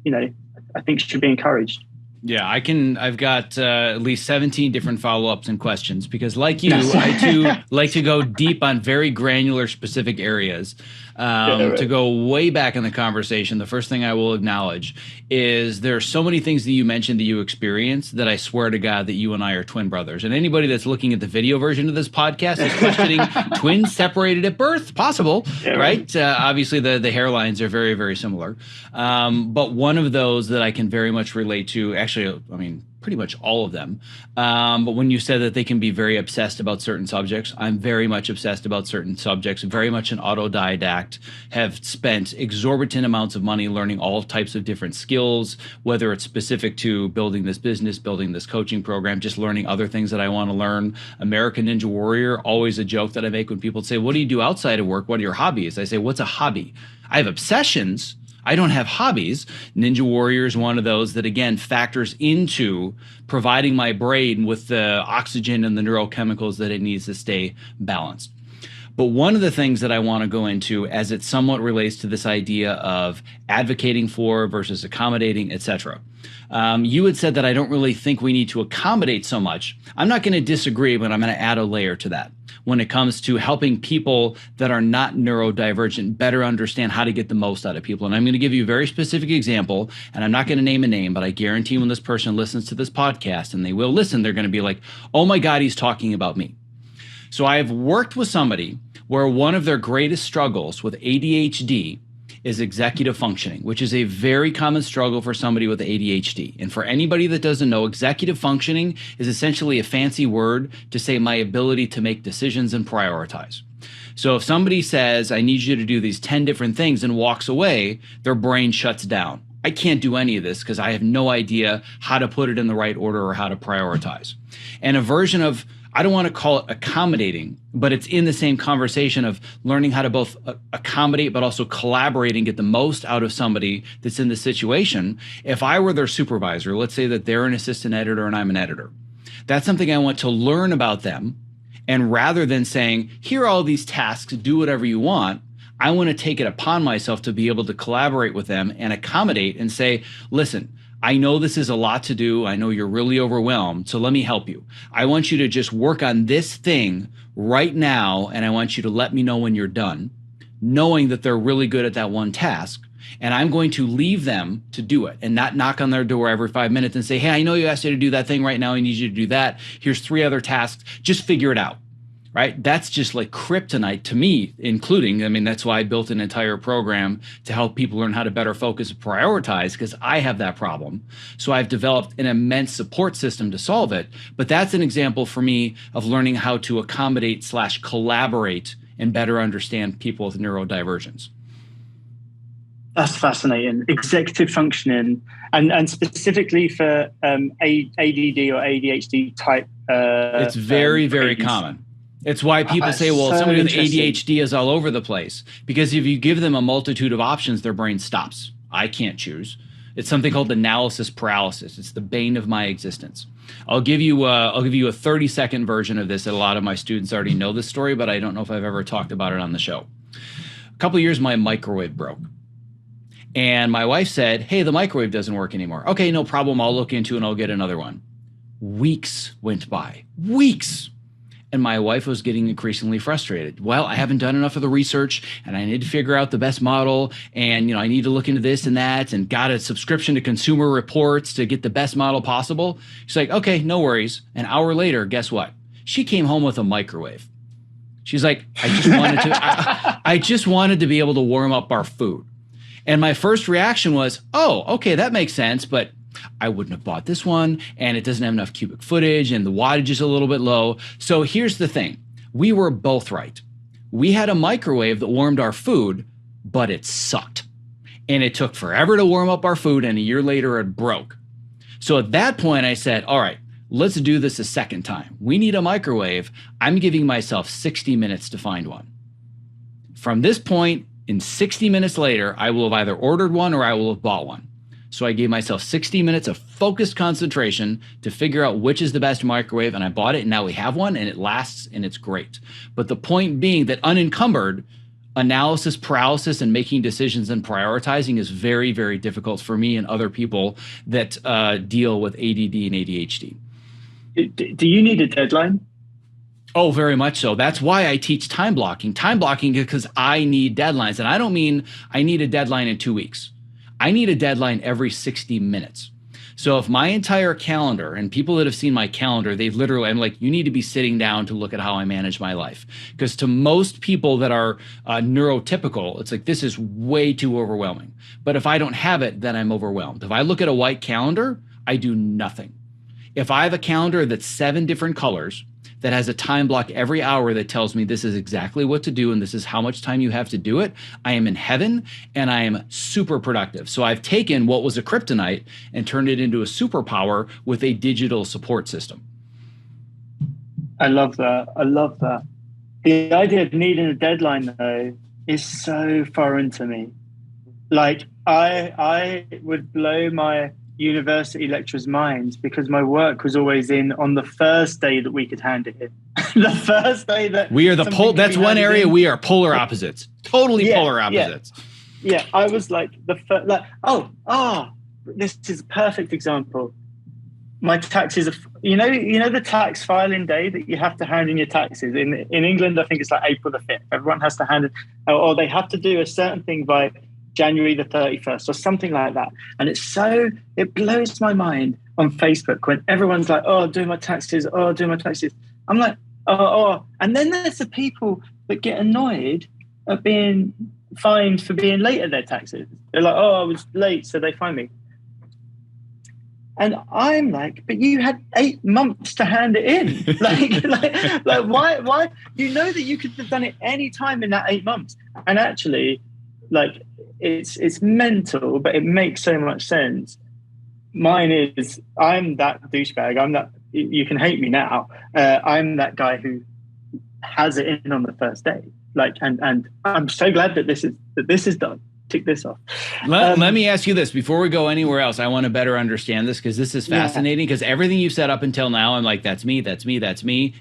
I think should be encouraged. Yeah, I've got at least 17 different follow-ups and questions because like you, I too like to go deep on very granular specific areas. To go way back in the conversation, the first thing I will acknowledge is there are so many things that you mentioned that you experienced that I swear to God that you and I are twin brothers. And anybody that's looking at the video version of this podcast is questioning twins separated at birth. Possible, right? Obviously, the hairlines are very, very similar. But one of those that I can very much relate to, actually, I mean, pretty much all of them. But when you said that they can be very obsessed about certain subjects, I'm very much obsessed about certain subjects, very much an autodidact, have spent exorbitant amounts of money learning all types of different skills, whether it's specific to building this business, building this coaching program, just learning other things that I want to learn. American Ninja Warrior, always a joke that I make when people say, what do you do outside of work? What are your hobbies? I say, what's a hobby? I have obsessions. I don't have hobbies. Ninja Warrior is one of those that, again, factors into providing my brain with the oxygen and the neurochemicals that it needs to stay balanced. But one of the things that I want to go into, as it somewhat relates to this idea of advocating for versus accommodating, etc. You had said that I don't really think we need to accommodate so much. I'm not going to disagree, but I'm going to add a layer to that when it comes to helping people that are not neurodivergent better understand how to get the most out of people. And I'm going to give you a very specific example, and I'm not going to name a name, but I guarantee when this person listens to this podcast, and they will listen, they're going to be like, oh my God, he's talking about me. So I have worked with somebody where one of their greatest struggles with ADHD is executive functioning, which is a very common struggle for somebody with ADHD. And for anybody that doesn't know, executive functioning is essentially a fancy word to say my ability to make decisions and prioritize. So if somebody says, I need you to do these 10 different things and walks away, their brain shuts down. I can't do any of this because I have no idea how to put it in the right order or how to prioritize. And a version of, I don't want to call it accommodating, but it's in the same conversation of learning how to both accommodate, but also collaborate and get the most out of somebody that's in the situation. If I were their supervisor, let's say that they're an assistant editor and I'm an editor, that's something I want to learn about them. And rather than saying, here are all these tasks, do whatever you want, I want to take it upon myself to be able to collaborate with them and accommodate and say, listen, I know this is a lot to do. I know you're really overwhelmed. So let me help you. I want you to just work on this thing right now. And I want you to let me know when you're done, knowing that they're really good at that one task. And I'm going to leave them to do it and not knock on their door every 5 minutes and say, hey, I know you asked me to do that thing right now. I need you to do that. Here's 3 other tasks. Just figure it out. Right? That's just like kryptonite to me, including, I mean, that's why I built an entire program to help people learn how to better focus and prioritize, because I have that problem. So I've developed an immense support system to solve it. But that's an example for me of learning how to accommodate / collaborate and better understand people with neurodivergence. That's fascinating. Executive functioning, and specifically for ADD or ADHD type. It's very, very common. It's why people say, well, somebody with ADHD is all over the place. Because if you give them a multitude of options, their brain stops. I can't choose. It's something called analysis paralysis. It's the bane of my existence. I'll give you a 30-second version of this. That a lot of my students already know this story, but I don't know if I've ever talked about it on the show. A couple of years, my microwave broke. And my wife said, hey, the microwave doesn't work anymore. Okay, no problem. I'll look into it and I'll get another one. Weeks went by. Weeks. And my wife was getting increasingly frustrated. Well, I haven't done enough of the research and I need to figure out the best model. And, I need to look into this and that and got a subscription to Consumer Reports to get the best model possible. She's like, okay, no worries. An hour later, guess what? She came home with a microwave. She's like, I just wanted to be able to warm up our food. And my first reaction was, oh, okay, that makes sense. But I wouldn't have bought this one, and it doesn't have enough cubic footage, and the wattage is a little bit low. So here's the thing. We were both right. We had a microwave that warmed our food, but it sucked. And it took forever to warm up our food, and a year later it broke. So at that point, I said, all right, let's do this a second time. We need a microwave. I'm giving myself 60 minutes to find one. From this point, in 60 minutes later, I will have either ordered one or I will have bought one. So I gave myself 60 minutes of focused concentration to figure out which is the best microwave, and I bought it, and now we have one, and it lasts, and it's great. But the point being that unencumbered, analysis paralysis and making decisions and prioritizing is very, very difficult for me and other people that deal with ADD and ADHD. Do you need a deadline? Oh, very much so. That's why I teach time blocking. Time blocking because I need deadlines, and I don't mean I need a deadline in 2 weeks. I need a deadline every 60 minutes. So if my entire calendar, and people that have seen my calendar, they literally, I'm like, you need to be sitting down to look at how I manage my life. Because to most people that are neurotypical, it's like, this is way too overwhelming. But if I don't have it, then I'm overwhelmed. If I look at a white calendar, I do nothing. If I have a calendar that's 7 different colors, that has a time block every hour that tells me this is exactly what to do and this is how much time you have to do it, I am in heaven and I am super productive. So I've taken what was a kryptonite and turned it into a superpower with a digital support system. I love that. I love that. The idea of needing a deadline, though, is so foreign to me. Like, I would blow my university lecturers' minds because my work was always in on the first day that we could hand it in. The first day that we are the pole. That's one area we are polar opposites. Totally polar opposites. Yeah. I was like this is a perfect example. My taxes are, you know the tax filing day that you have to hand in your taxes in England. I think it's like April the 5th. Everyone has to hand it, or they have to do a certain thing by January the 31st or something like that. And it blows my mind on Facebook when everyone's like, do my taxes. I'm like, and then there's the people that get annoyed at being fined for being late at their taxes. They're like, I was late, so they fined me. And I'm like, but you had 8 months to hand it in. like why? You know that you could have done it any time in that 8 months. And actually, like, it's mental, but it makes so much sense. Mine is, I'm that douchebag. I'm that, you can hate me now. I'm that guy who has it in on the first day. Like, and I'm so glad that this is done. Tick this off. Let me ask you this before we go anywhere else. I want to better understand this because this is fascinating, because everything you've said up until now, I'm like, that's me.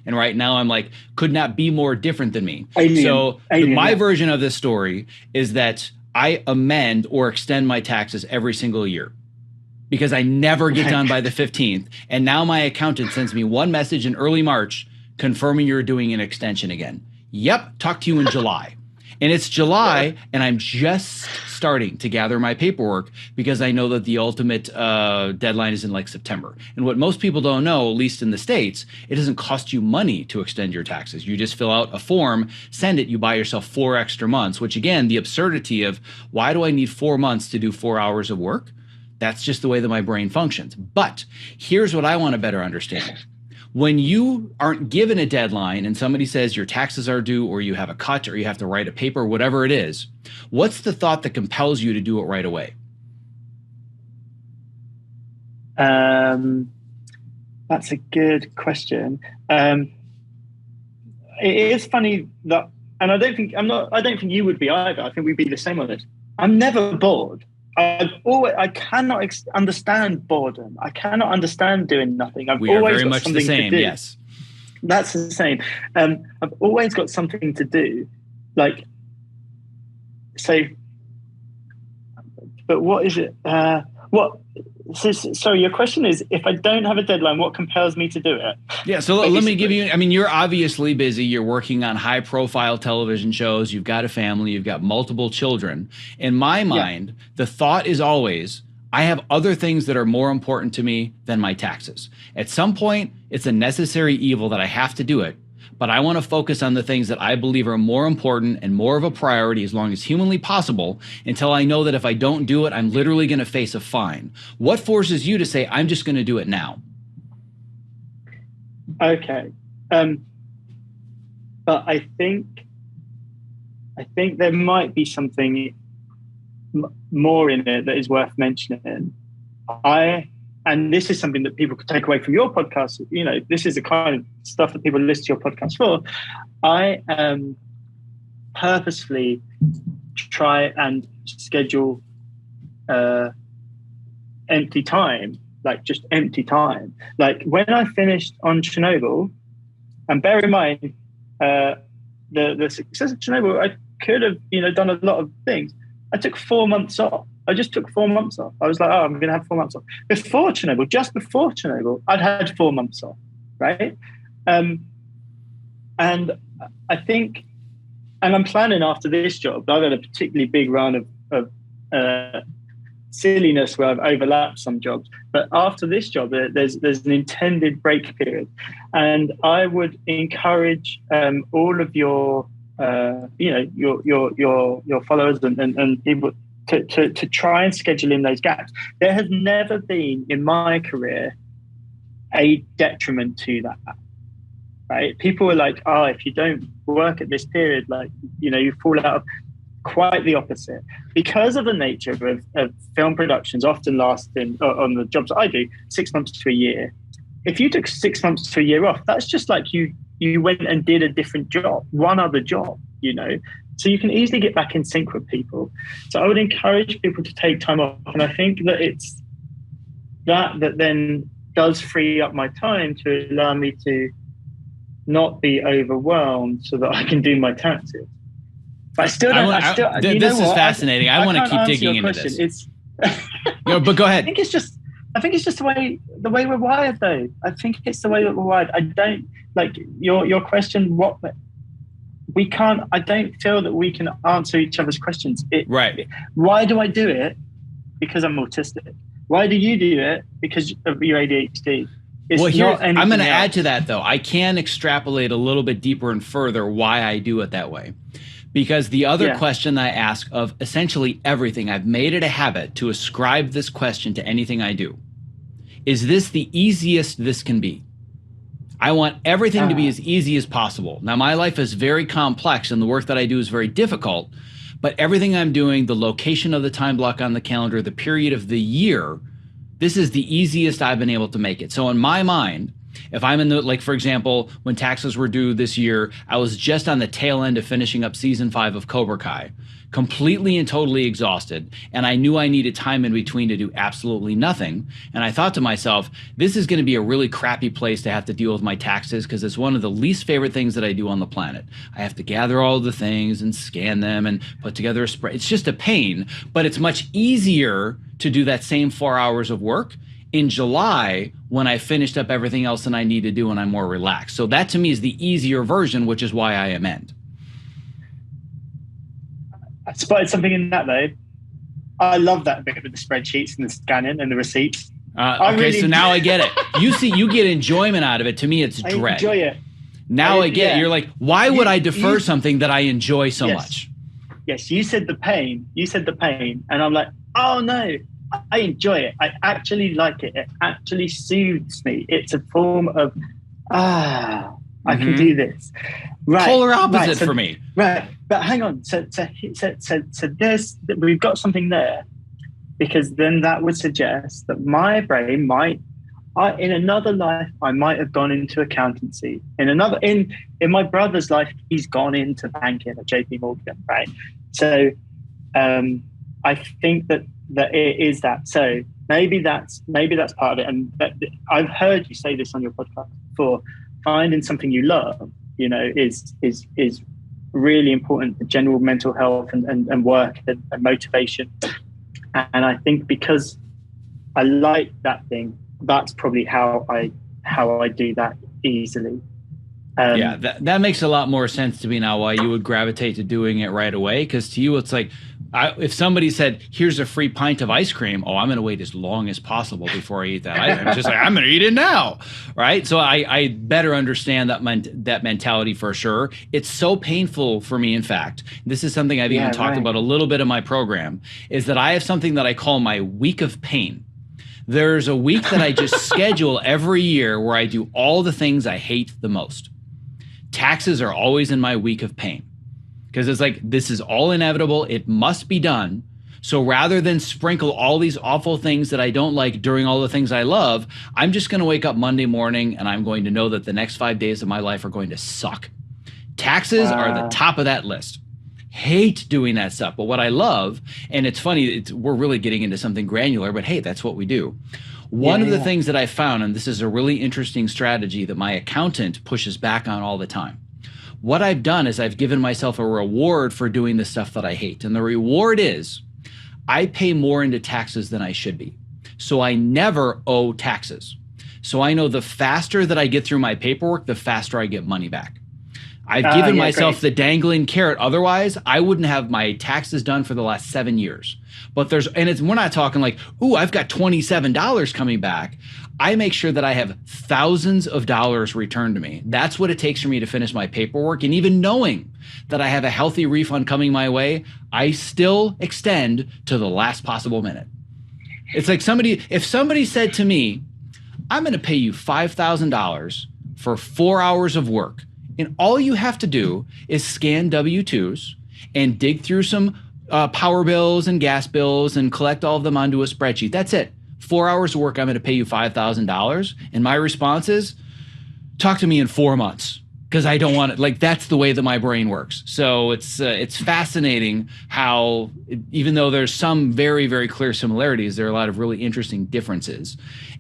And right now I'm like, could not be more different than me. My version of this story is that I amend or extend my taxes every single year because I never get done by the 15th. And now my accountant sends me one message in early March confirming you're doing an extension again. Yep. Talk to you in July. And it's July, and I'm just starting to gather my paperwork because I know that the ultimate deadline is in like September. And what most people don't know, at least in the States, it doesn't cost you money to extend your taxes. You just fill out a form, send it, you buy yourself 4 extra months, which again, the absurdity of why do I need 4 months to do 4 hours of work? That's just the way that my brain functions. But here's what I want to better understand. When you aren't given a deadline and somebody says your taxes are due or you have a cut or you have to write a paper, whatever it is, what's the thought that compels you to do it right away? That's a good question. It is funny that, and I don't think you would be either. I think we'd be the same on this. I'm never bored. I cannot understand boredom. I cannot understand doing nothing. We are very much the same. Yes, that's the same. I've always got something to do. Like, so, but what is it? So your question is, if I don't have a deadline, what compels me to do it? Yeah, so let me give you, I mean, you're obviously busy. You're working on high profile television shows. You've got a family. You've got multiple children. In my mind, the thought is always, I have other things that are more important to me than my taxes. At some point, it's a necessary evil that I have to do it. But I want to focus on the things that I believe are more important and more of a priority as long as humanly possible until I know that if I don't do it, I'm literally going to face a fine. What forces you to say, I'm just going to do it now? Okay. But I think there might be something more in it that is worth mentioning. And this is something that people could take away from your podcast. You know, this is the kind of stuff that people listen to your podcast for. I purposefully try and schedule empty time, like just empty time. Like when I finished on Chernobyl, and bear in mind, the success of Chernobyl, I could have, done a lot of things. I took 4 months off. I just took 4 months off. I was like, I'm going to have 4 months off. Just before Chernobyl, I'd had 4 months off, right? And I think, and I'm planning after this job, I've had a particularly big run of silliness where I've overlapped some jobs. But after this job, there's an intended break period. And I would encourage all of your followers and people to try and schedule in those gaps. There has never been in my career a detriment to that, right? People are like, oh, if you don't work at this period, like, you know, you fall out of. Quite the opposite, because of the nature of film productions often lasting on the jobs that I do 6 months to a year. If you took 6 months to a year off, that's just like you went and did a different job, one other job, you know. So you can easily get back in sync with people. So I would encourage people to take time off, and I think that it's that then does free up my time to allow me to not be overwhelmed, so that I can do my taxes. But I still don't. This is fascinating. I want to keep digging into this. It's, but go ahead. I think it's just the way we're wired, though. I think it's the way that we're wired. I don't like your question. I don't feel that we can answer each other's questions. Right. Why do I do it? Because I'm autistic. Why do you do it? Because of your ADHD. I'm going to add to that, though. I can extrapolate a little bit deeper and further why I do it that way. Because the other question I ask of essentially everything, I've made it a habit to ascribe this question to anything I do. Is this the easiest this can be? I want everything to be as easy as possible. Now, my life is very complex and the work that I do is very difficult, but everything I'm doing, the location of the time block on the calendar, the period of the year, this is the easiest I've been able to make it. So in my mind, if I'm in the, like, for example, when taxes were due this year, I was just on the tail end of finishing up season 5 of Cobra Kai, completely and totally exhausted. And I knew I needed time in between to do absolutely nothing. And I thought to myself, this is going to be a really crappy place to have to deal with my taxes, because it's one of the least favorite things that I do on the planet. I have to gather all the things and scan them and put together a spread. It's just a pain, but it's much easier to do that same 4 hours of work in July, when I finished up everything else that I need to do and I'm more relaxed. So that to me is the easier version, which is why I amend. I spotted something in that, though. I love that bit with the spreadsheets and the scanning and the receipts. So now I get it. You get enjoyment out of it. To me, it's dread. I enjoy it. Now I get it. You're like, why would I defer something that I enjoy so much? Yes, you said the pain. And I'm like, oh no, I enjoy it. I actually like it. It actually soothes me. It's a form of, I can do this. Right. Polar opposite for me. Right. But hang on. So there's, we've got something there, because then that would suggest that my brain in another life, I might have gone into accountancy. In my brother's life, he's gone into banking at JP Morgan. Right. So I think that it is that. So maybe that's part of it. And I've heard you say this on your podcast before. Finding something you love, is really important for general mental health and work and motivation. And I think because I like that thing, that's probably how I do that easily. That makes a lot more sense to me now, why you would gravitate to doing it right away. Because to you, it's like, if somebody said, here's a free pint of ice cream, I'm going to wait as long as possible before I eat that. I'm just like, I'm going to eat it now, right? So I better understand that mentality for sure. It's so painful for me, in fact. This is something I've even talked about a little bit in my program, is that I have something that I call my week of pain. There's a week that I just schedule every year where I do all the things I hate the most. Taxes are always in my week of pain, because it's like, this is all inevitable. It must be done. So rather than sprinkle all these awful things that I don't like during all the things I love, I'm just going to wake up Monday morning and I'm going to know that the next 5 days of my life are going to suck. Taxes are the top of that list. Hate doing that stuff. But what I love, and it's funny, we're really getting into something granular, but hey, that's what we do. One of the things that I found, and this is a really interesting strategy that my accountant pushes back on all the time. What I've done is I've given myself a reward for doing the stuff that I hate. And the reward is I pay more into taxes than I should be. So I never owe taxes. So I know the faster that I get through my paperwork, the faster I get money back. I've given myself the dangling carrot. Otherwise, I wouldn't have my taxes done for the last 7 years. But we're not talking like, ooh, I've got $27 coming back. I make sure that I have thousands of dollars returned to me. That's what it takes for me to finish my paperwork. And even knowing that I have a healthy refund coming my way, I still extend to the last possible minute. It's like if somebody said to me, I'm going to pay you $5,000 for 4 hours of work. And all you have to do is scan W-2s and dig through some power bills and gas bills and collect all of them onto a spreadsheet. That's it. 4 hours of work, I'm going to pay you $5,000. And my response is, talk to me in 4 months. Because I don't want it. Like, that's the way that my brain works. So it's fascinating how, even though there's some very, very clear similarities, there are a lot of really interesting differences.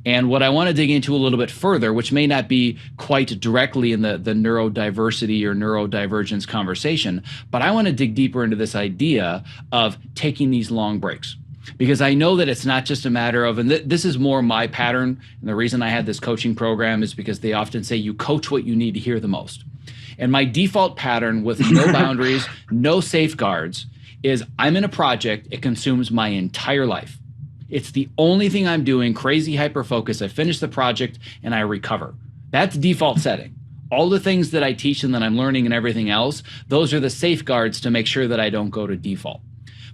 And what I want to dig into a little bit further, which may not be quite directly in the neurodiversity or neurodivergence conversation, but I want to dig deeper into this idea of taking these long breaks. Because I know that it's not just a matter of, and this is more my pattern, and the reason I had this coaching program is because they often say you coach what you need to hear the most. And my default pattern with no boundaries, no safeguards, is I'm in a project, it consumes my entire life. It's the only thing I'm doing, crazy hyper-focus. I finish the project and I recover. That's default setting. All the things that I teach and that I'm learning and everything else, those are the safeguards to make sure that I don't go to default.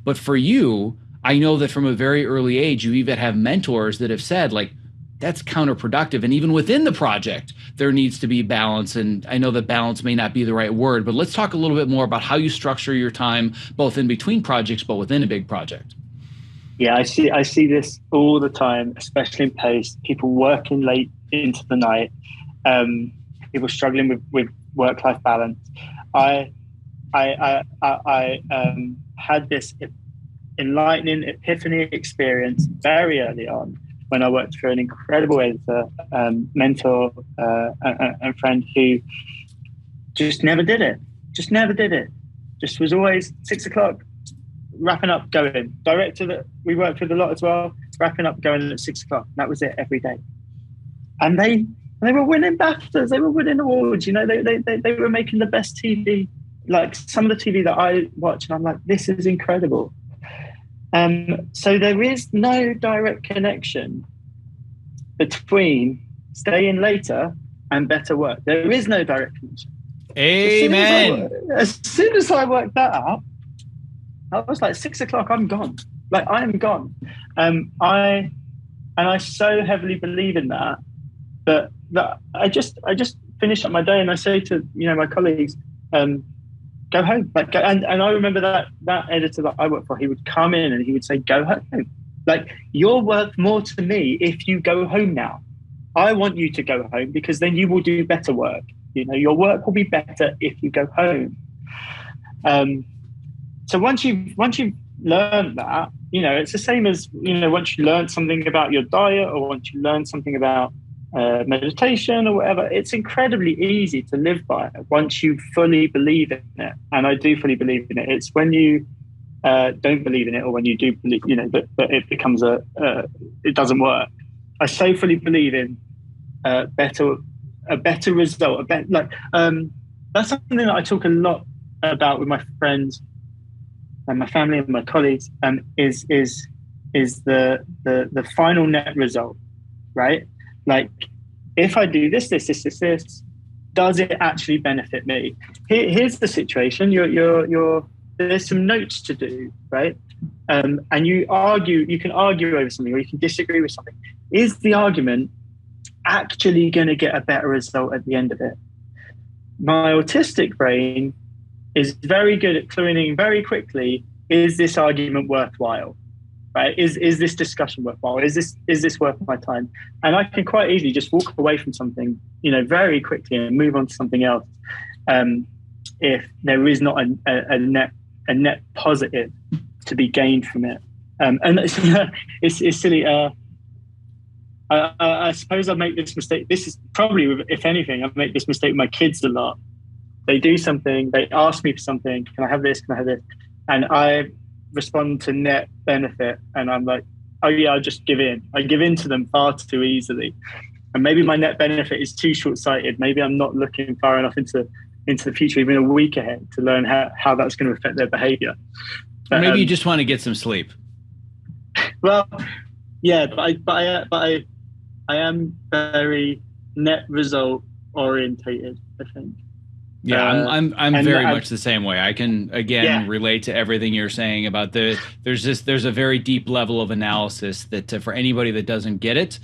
But for you, I know that from a very early age, you even have mentors that have said, like, that's counterproductive. And even within the project, there needs to be balance. And I know that balance may not be the right word, but let's talk a little bit more about how you structure your time, both in between projects, but within a big project. Yeah, I see this all the time, especially in post, people working late into the night, people struggling with work-life balance. I had this enlightening epiphany experience very early on when I worked for an incredible editor, mentor, and friend who just never did it. Just was always 6 o'clock, wrapping up, going. Director that we worked with a lot as well, wrapping up, going at 6 o'clock. That was it every day. And they were winning BAFTAs, they were winning awards, you know, they were making the best TV, like some of the TV that I watch, and I'm like, this is incredible. So there is no direct connection between staying later and better work. There is no direct connection. Amen. As soon as I worked that out, I was like, 6 o'clock, I'm gone. Like, I am gone. I so heavily believe in that I just finish up my day and I say to, you know, my colleagues, go home. Like, and I remember that editor that I worked for, he would come in and he would say, go home. Like, you're worth more to me if you go home now. I want you to go home because then you will do better work. You know, your work will be better if you go home. So once you've learned that, you know, it's the same as, you know, once you learn something about your diet or once you learn something about meditation or whatever, it's incredibly easy to live by it once you fully believe in it. And I do fully believe in it. It's when you don't believe in it, or when you do believe, you know, but it becomes it doesn't work. I so fully believe in a better result. That's something that I talk a lot about with my friends and my family and my colleagues. Is the final net result, right? Like, if I do this, does it actually benefit me? Here's the situation. There's some notes to do, right? And you can argue over something, or you can disagree with something. Is the argument actually going to get a better result at the end of it? My autistic brain is very good at cluing very quickly, is this argument worthwhile? Right? Is this discussion worthwhile? Is this worth my time? And I can quite easily just walk away from something, you know, very quickly and move on to something else, if there is not a net positive to be gained from it. And it's silly. I suppose I make this mistake. This is probably, if anything, I make this mistake with my kids a lot. They do something, they ask me for something. Can I have this? Can I have this? And I respond to net benefit, and I'm like, oh yeah, I'll just give in. I give in to them far too easily, and maybe my net benefit is too short-sighted. Maybe I'm not looking far enough into the future, even a week ahead, to learn how that's going to affect their behavior. But maybe you just want to get some sleep. Well, yeah, but I am very net result orientated, I think. Yeah, I'm very much the same way. I can again relate to everything you're saying about there's a very deep level of analysis that for anybody that doesn't get it,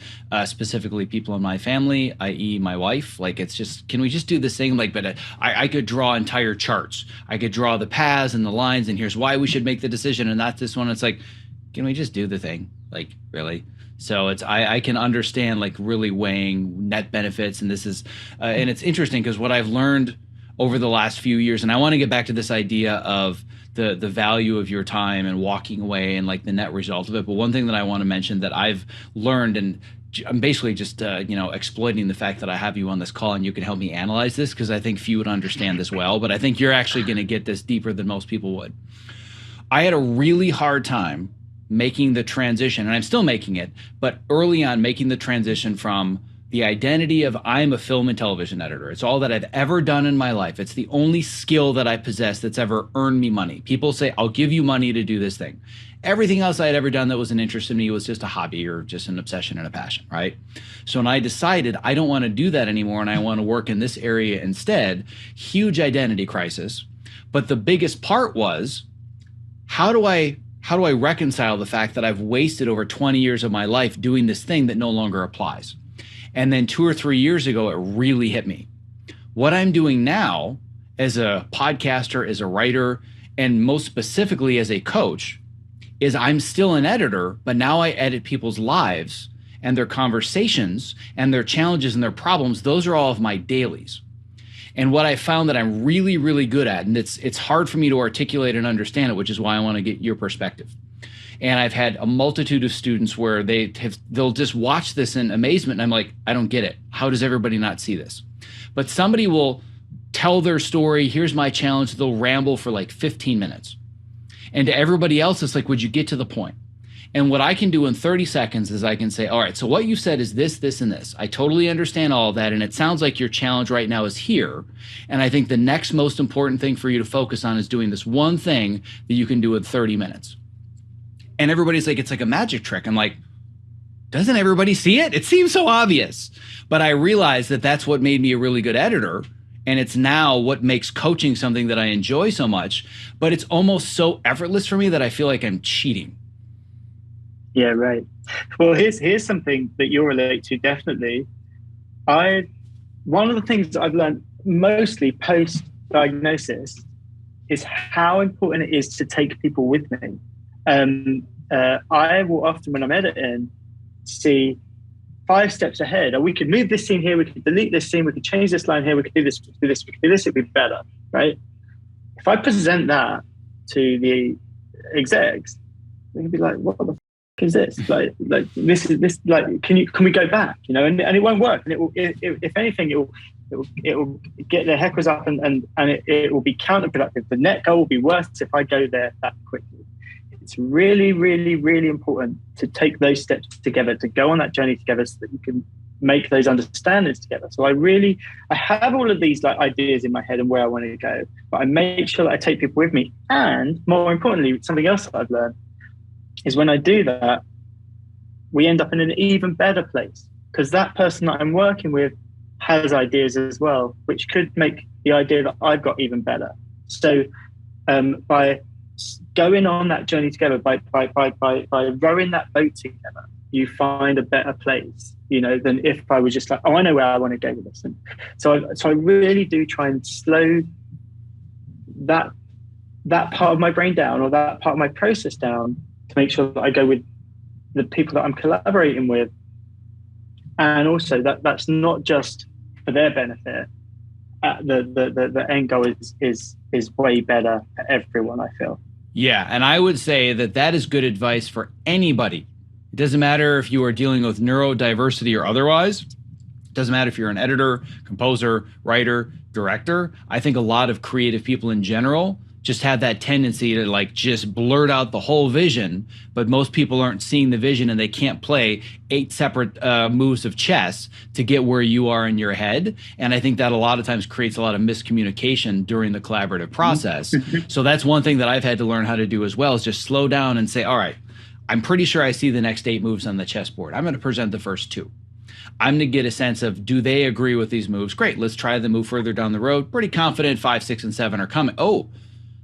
specifically people in my family, i.e. my wife, like it's just, can we just do this thing? Like, but I could draw entire charts. I could draw the paths and the lines, and here's why we should make the decision, and not this one. It's like, can we just do the thing? Like, really? So it's I can understand like really weighing net benefits, and this is and it's interesting because what I've learned over the last few years, and I want to get back to this idea of the value of your time and walking away and like the net result of it. But one thing that I want to mention that I've learned, and I'm basically just exploiting the fact that I have you on this call and you can help me analyze this, because I think few would understand this well, but I think you're actually going to get this deeper than most people would. I had a really hard time making the transition, and I'm still making it, but early on making the transition from the identity of I'm a film and television editor. It's all that I've ever done in my life. It's the only skill that I possess that's ever earned me money. People say, I'll give you money to do this thing. Everything else I had ever done that was an interest in me was just a hobby or just an obsession and a passion, right? So when I decided I don't want to do that anymore and I want to work in this area instead, huge identity crisis. But the biggest part was, how do I reconcile the fact that I've wasted over 20 years of my life doing this thing that no longer applies? And then 2 or 3 years ago, it really hit me. What I'm doing now as a podcaster, as a writer, and most specifically as a coach, is I'm still an editor, but now I edit people's lives and their conversations and their challenges and their problems. Those are all of my dailies. And what I found that I'm really, really good at, and it's hard for me to articulate and understand it, which is why I want to get your perspective. And I've had a multitude of students where they'll just watch this in amazement. And I'm like, I don't get it. How does everybody not see this? But somebody will tell their story. Here's my challenge. They'll ramble for like 15 minutes. And to everybody else, it's like, would you get to the point? And what I can do in 30 seconds is I can say, all right, so what you said is this, this, and this. I totally understand all of that. And it sounds like your challenge right now is here. And I think the next most important thing for you to focus on is doing this one thing that you can do in 30 minutes. And everybody's like, it's like a magic trick. I'm like, doesn't everybody see it? It seems so obvious. But I realized that that's what made me a really good editor. And it's now what makes coaching something that I enjoy so much. But it's almost so effortless for me that I feel like I'm cheating. Yeah, right. Well, here's something that you'll relate to, definitely. One of the things that I've learned mostly post-diagnosis is how important it is to take people with me. I will often, when I'm editing, see 5 steps ahead. Or we could move this scene here, we could delete this scene, we could change this line here, we could do this, we could do this, we could do this, it'd be better, right? If I present that to the execs, they can be like, what the is this? Like this is this, like, can we go back? And it won't work. And it will, if anything, it will get their heckles up and it will be counterproductive. The net goal will be worse if I go there that quickly. It's really, really, really important to take those steps together, to go on that journey together so that you can make those understandings together. So I have all of these like ideas in my head and where I want to go, but I make sure that I take people with me. And more importantly, something else that I've learned is when I do that, we end up in an even better place, because that person that I'm working with has ideas as well, which could make the idea that I've got even better. So by going on that journey together, by rowing that boat together, you find a better place, than if I was just like, oh, I know where I want to go with this. And so I really do try and slow that part of my brain down, or that part of my process down, to make sure that I go with the people that I'm collaborating with. And also that's not just for their benefit. The end goal is way better for everyone, I feel. Yeah, and I would say that is good advice for anybody. It doesn't matter if you are dealing with neurodiversity or otherwise. It doesn't matter if you're an editor, composer, writer, director. I think a lot of creative people in general just have that tendency to like just blurt out the whole vision, but most people aren't seeing the vision and they can't play 8 separate moves of chess to get where you are in your head. And I think that a lot of times creates a lot of miscommunication during the collaborative process. So that's one thing that I've had to learn how to do as well, is just slow down and say, all right, I'm pretty sure I see the next 8 moves on the chessboard. I'm going to present the first 2. I'm going to get a sense of, do they agree with these moves? Great, let's try the move further down the road. Pretty confident 5, 6, and 7 are coming. Oh,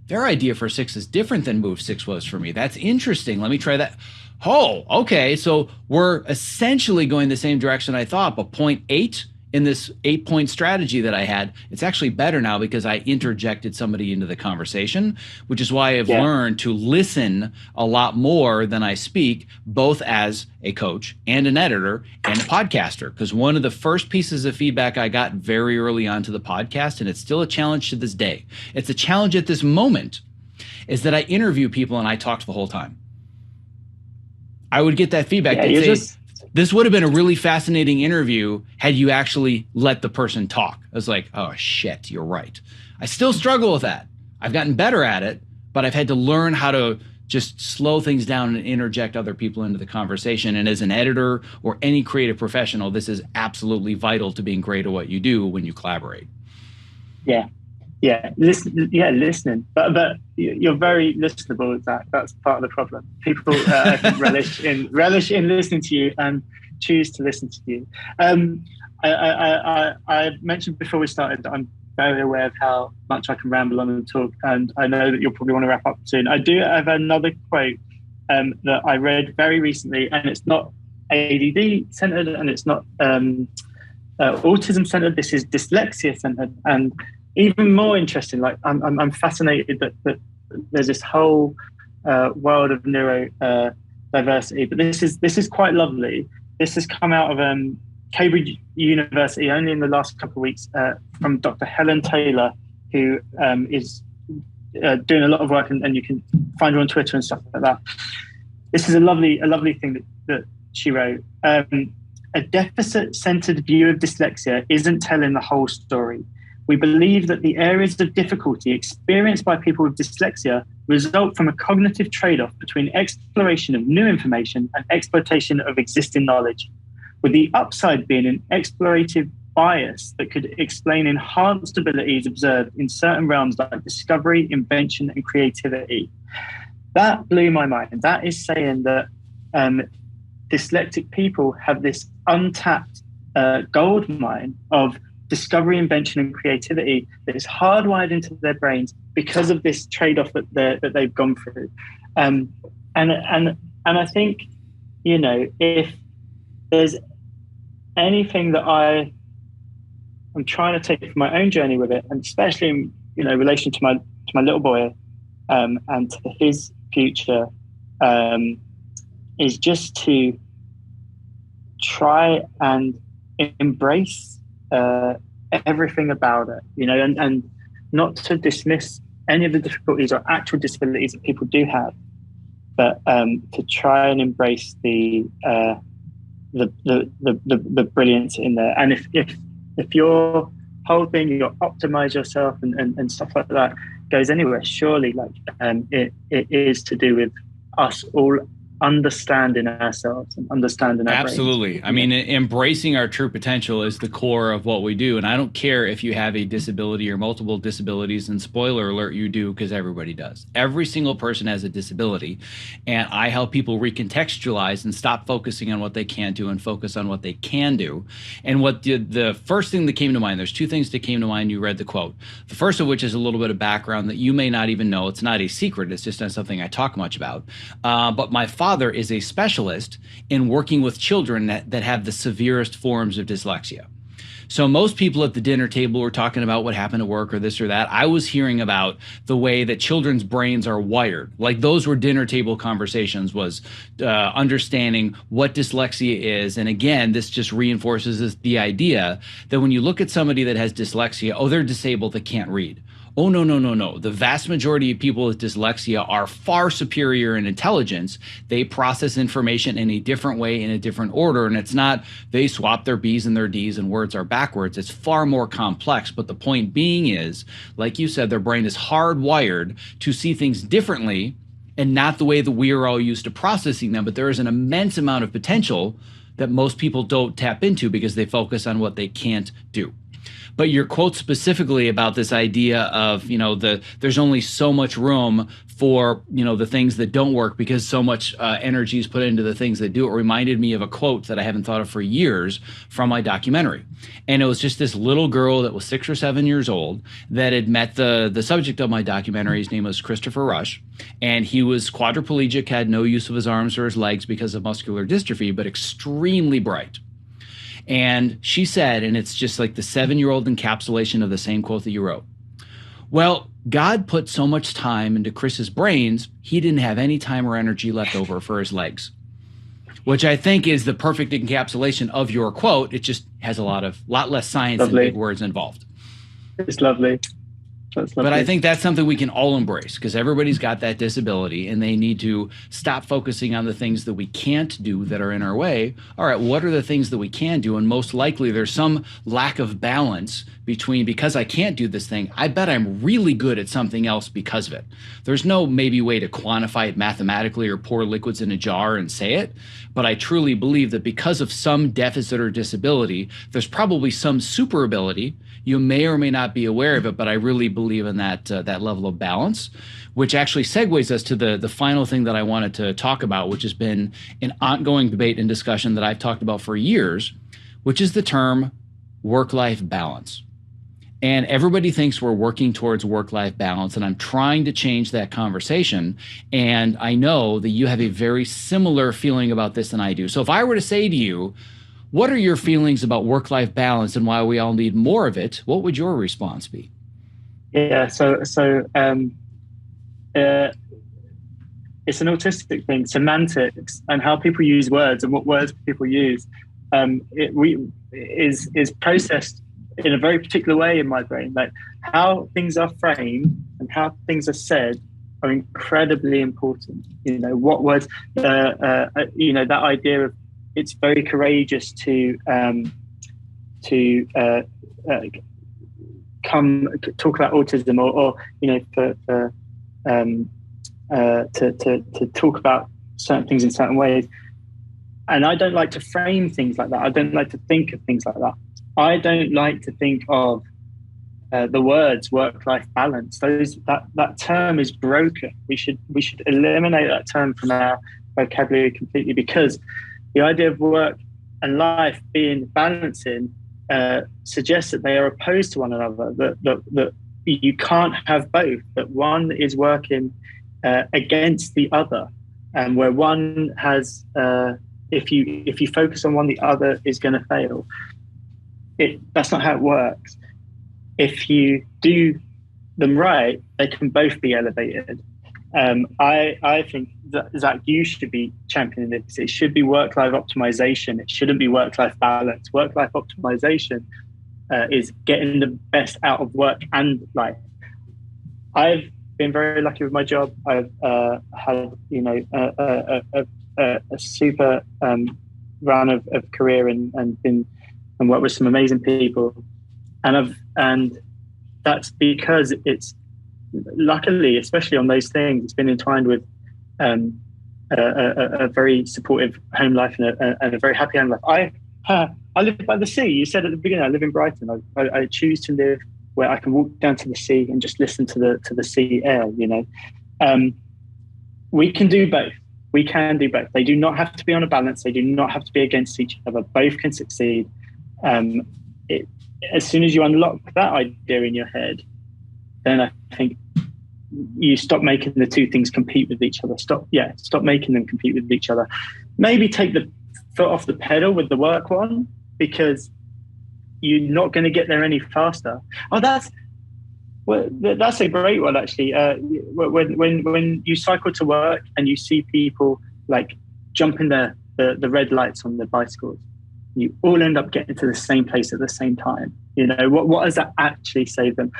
their idea for 6 is different than move 6 was for me. That's interesting. Let me try that. Oh, okay. So we're essentially going the same direction I thought, but point 8 in this 8-point strategy that I had, it's actually better now because I interjected somebody into the conversation, which is why I've learned to listen a lot more than I speak, both as a coach and an editor and a podcaster. Because one of the first pieces of feedback I got very early on to the podcast, and it's still a challenge to this day, it's a challenge at this moment, is that I interview people and I talked the whole time. I would get that feedback. They'd say, this would have been a really fascinating interview had you actually let the person talk. I was like, oh shit, you're right. I still struggle with that. I've gotten better at it, but I've had to learn how to just slow things down and interject other people into the conversation. And as an editor or any creative professional, this is absolutely vital to being great at what you do when you collaborate. Listening. But you're very listenable, Zach. That's part of the problem. People I think relish in listening to you and choose to listen to you. I mentioned before we started that I'm very aware of how much I can ramble on and talk, and I know that you'll probably want to wrap up soon. I do have another quote that I read very recently, and it's not ADD centered and it's not autism centered. This is dyslexia centered, and even more interesting, like I'm fascinated that there's this whole world of neurodiversity, but this is quite lovely. This has come out of Cambridge University only in the last couple of weeks from Dr. Helen Taylor, who is doing a lot of work, and you can find her on Twitter and stuff like that. This is a lovely thing that she wrote. A deficit-centered view of dyslexia isn't telling the whole story. We believe that the areas of difficulty experienced by people with dyslexia result from a cognitive trade-off between exploration of new information and exploitation of existing knowledge, with the upside being an explorative bias that could explain enhanced abilities observed in certain realms like discovery, invention, and creativity. That blew my mind. That is saying that dyslexic people have this untapped gold mine of discovery, invention, and creativity that is hardwired into their brains because of this trade-off that they've gone through. And I think, if there's anything that I'm trying to take from my own journey with it, and especially in relation to my little boy and to his future, is just to try and embrace everything about it, and not to dismiss any of the difficulties or actual disabilities that people do have, but to try and embrace the brilliance in there. And if your whole thing, you optimize yourself and stuff like that goes anywhere, surely it is to do with us all understanding ourselves and understanding our Absolutely. brains. I mean, embracing our true potential is the core of what we do. And I don't care if you have a disability or multiple disabilities, and spoiler alert, you do, because everybody does. Every single person has a disability. And I help people recontextualize and stop focusing on what they can't do and focus on what they can do. And what the first thing that came to mind, there's two things that came to mind. You read the quote. The first of which is a little bit of background that you may not even know. It's not a secret. It's just not something I talk much about. But my father is a specialist in working with children that have the severest forms of dyslexia. So most people at the dinner table were talking about what happened at work or this or that. I was hearing about the way that children's brains are wired. Like, those were dinner table conversations, was understanding what dyslexia is. And again, this just reinforces the idea that when you look at somebody that has dyslexia, oh, they're disabled, they can't read. Oh, no. The vast majority of people with dyslexia are far superior in intelligence. They process information in a different way, in a different order. And it's not they swap their B's and their D's and words are backwards. It's far more complex. But the point being is, like you said, their brain is hardwired to see things differently and not the way that we are all used to processing them. But there is an immense amount of potential that most people don't tap into because they focus on what they can't do. But your quote specifically about this idea of, there's only so much room for, the things that don't work because so much energy is put into the things that do. It reminded me of a quote that I haven't thought of for years from my documentary. And it was just this little girl that was 6 or 7 years old that had met the subject of my documentary. His name was Christopher Rush. And he was quadriplegic, had no use of his arms or his legs because of muscular dystrophy, but extremely bright. And she said, and it's just like the 7-year-old encapsulation of the same quote that you wrote. Well, God put so much time into Chris's brains, he didn't have any time or energy left over for his legs, which I think is the perfect encapsulation of your quote. It just has a lot less science and big words involved. It's lovely. But I think that's something we can all embrace, because everybody's got that disability and they need to stop focusing on the things that we can't do that are in our way. All right, what are the things that we can do? And most likely there's some lack of balance between, because I can't do this thing, I bet I'm really good at something else because of it. There's no maybe way to quantify it mathematically or pour liquids in a jar and say it, but I truly believe that because of some deficit or disability, there's probably some super ability. You may or may not be aware of it, but I really believe in that level of balance, which actually segues us to the final thing that I wanted to talk about, which has been an ongoing debate and discussion that I've talked about for years, which is the term work-life balance. And everybody thinks we're working towards work-life balance, and I'm trying to change that conversation. And I know that you have a very similar feeling about this than I do. So if I were to say to you, what are your feelings about work-life balance and why we all need more of it, what would your response be? Yeah, so it's an autistic thing, semantics, and how people use words and what words people use is processed in a very particular way in my brain. Like how things are framed and how things are said are incredibly important. What words, that idea of, it's very courageous to come talk about autism, or to talk about certain things in certain ways. And I don't like to frame things like that. I don't like to think of things like that. I don't like to think of the words work-life balance. That term is broken. We should eliminate that term from our vocabulary completely, because the idea of work and life being balancing suggests that they are opposed to one another, that you can't have both, that one is working against the other, and where one has, if you focus on one, the other is going to fail. That's not how it works. If you do them right, they can both be elevated. I think that, Zack, you should be championing this. It should be work-life optimization. It shouldn't be work-life balance. Work-life optimization is getting the best out of work and life. I've been very lucky with my job. I've had a super run of career and worked with some amazing people, and that's because it's, luckily, especially on those things, it's been entwined with a very supportive home life and a very happy home life. I live by the sea. You said at the beginning, I live in Brighton. I choose to live where I can walk down to the sea and just listen to the sea air. We can do both. We can do both. They do not have to be on a balance. They do not have to be against each other. Both can succeed. As soon as you unlock that idea in your head, then I think you stop making the two things compete with each other. Stop making them compete with each other. Maybe take the foot off the pedal with the work one, because you're not going to get there any faster. Oh, that's a great one, actually. When you cycle to work and you see people like jumping the red lights on their bicycles, you all end up getting to the same place at the same time. What does that actually save them?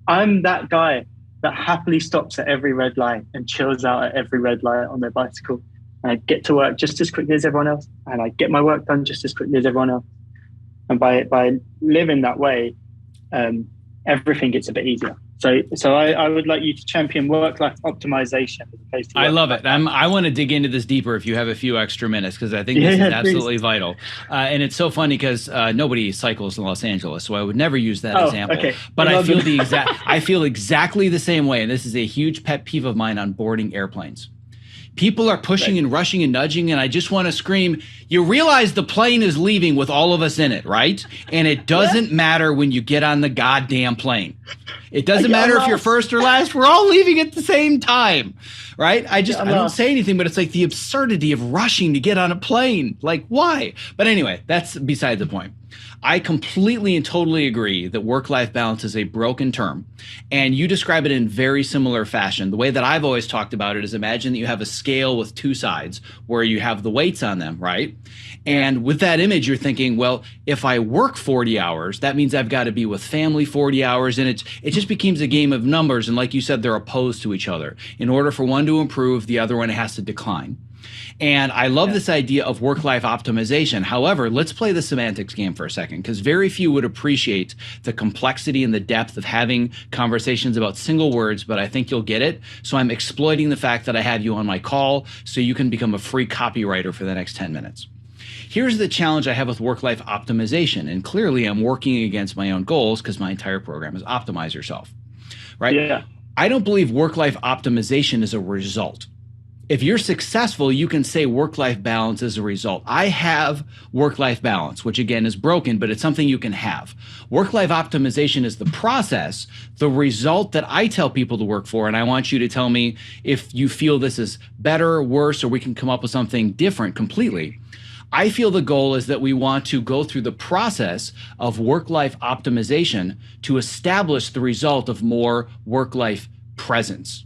I'm that guy that happily stops at every red light and chills out at every red light on their bicycle. And I get to work just as quickly as everyone else, and I get my work done just as quickly as everyone else. And by living that way, everything gets a bit easier. So I would like you to champion work-life optimization as opposed to I love it. I want to dig into this deeper if you have a few extra minutes, because I think this is absolutely vital. And it's so funny because nobody cycles in Los Angeles, so I would never use that example. Okay. But I feel exactly the same way, and this is a huge pet peeve of mine on boarding airplanes. People are pushing and rushing and nudging, and I just want to scream, you realize the plane is leaving with all of us in it, right? And it doesn't matter when you get on the goddamn plane. It doesn't matter if you're first or last. We're all leaving at the same time, right? I don't say anything, but it's like the absurdity of rushing to get on a plane. Like, why? But anyway, that's beside the point. I completely and totally agree that work-life balance is a broken term, and you describe it in very similar fashion. The way that I've always talked about it is, imagine that you have a scale with two sides where you have the weights on them, right? And with that image, you're thinking, well, if I work 40 hours, that means I've got to be with family 40 hours, and it just becomes a game of numbers, and like you said, they're opposed to each other. In order for one to improve, the other one has to decline. And I love this idea of work-life optimization. However, let's play the semantics game for a second, because very few would appreciate the complexity and the depth of having conversations about single words, but I think you'll get it. So I'm exploiting the fact that I have you on my call so you can become a free copywriter for the next 10 minutes. Here's the challenge I have with work-life optimization, and clearly I'm working against my own goals because my entire program is optimize yourself, right? Yeah. I don't believe work-life optimization is a result. If you're successful, you can say work-life balance is a result. I have work-life balance, which again is broken, but it's something you can have. Work-life optimization is the process, the result that I tell people to work for, and I want you to tell me if you feel this is better, worse, or we can come up with something different completely. I feel the goal is that we want to go through the process of work-life optimization to establish the result of more work-life presence.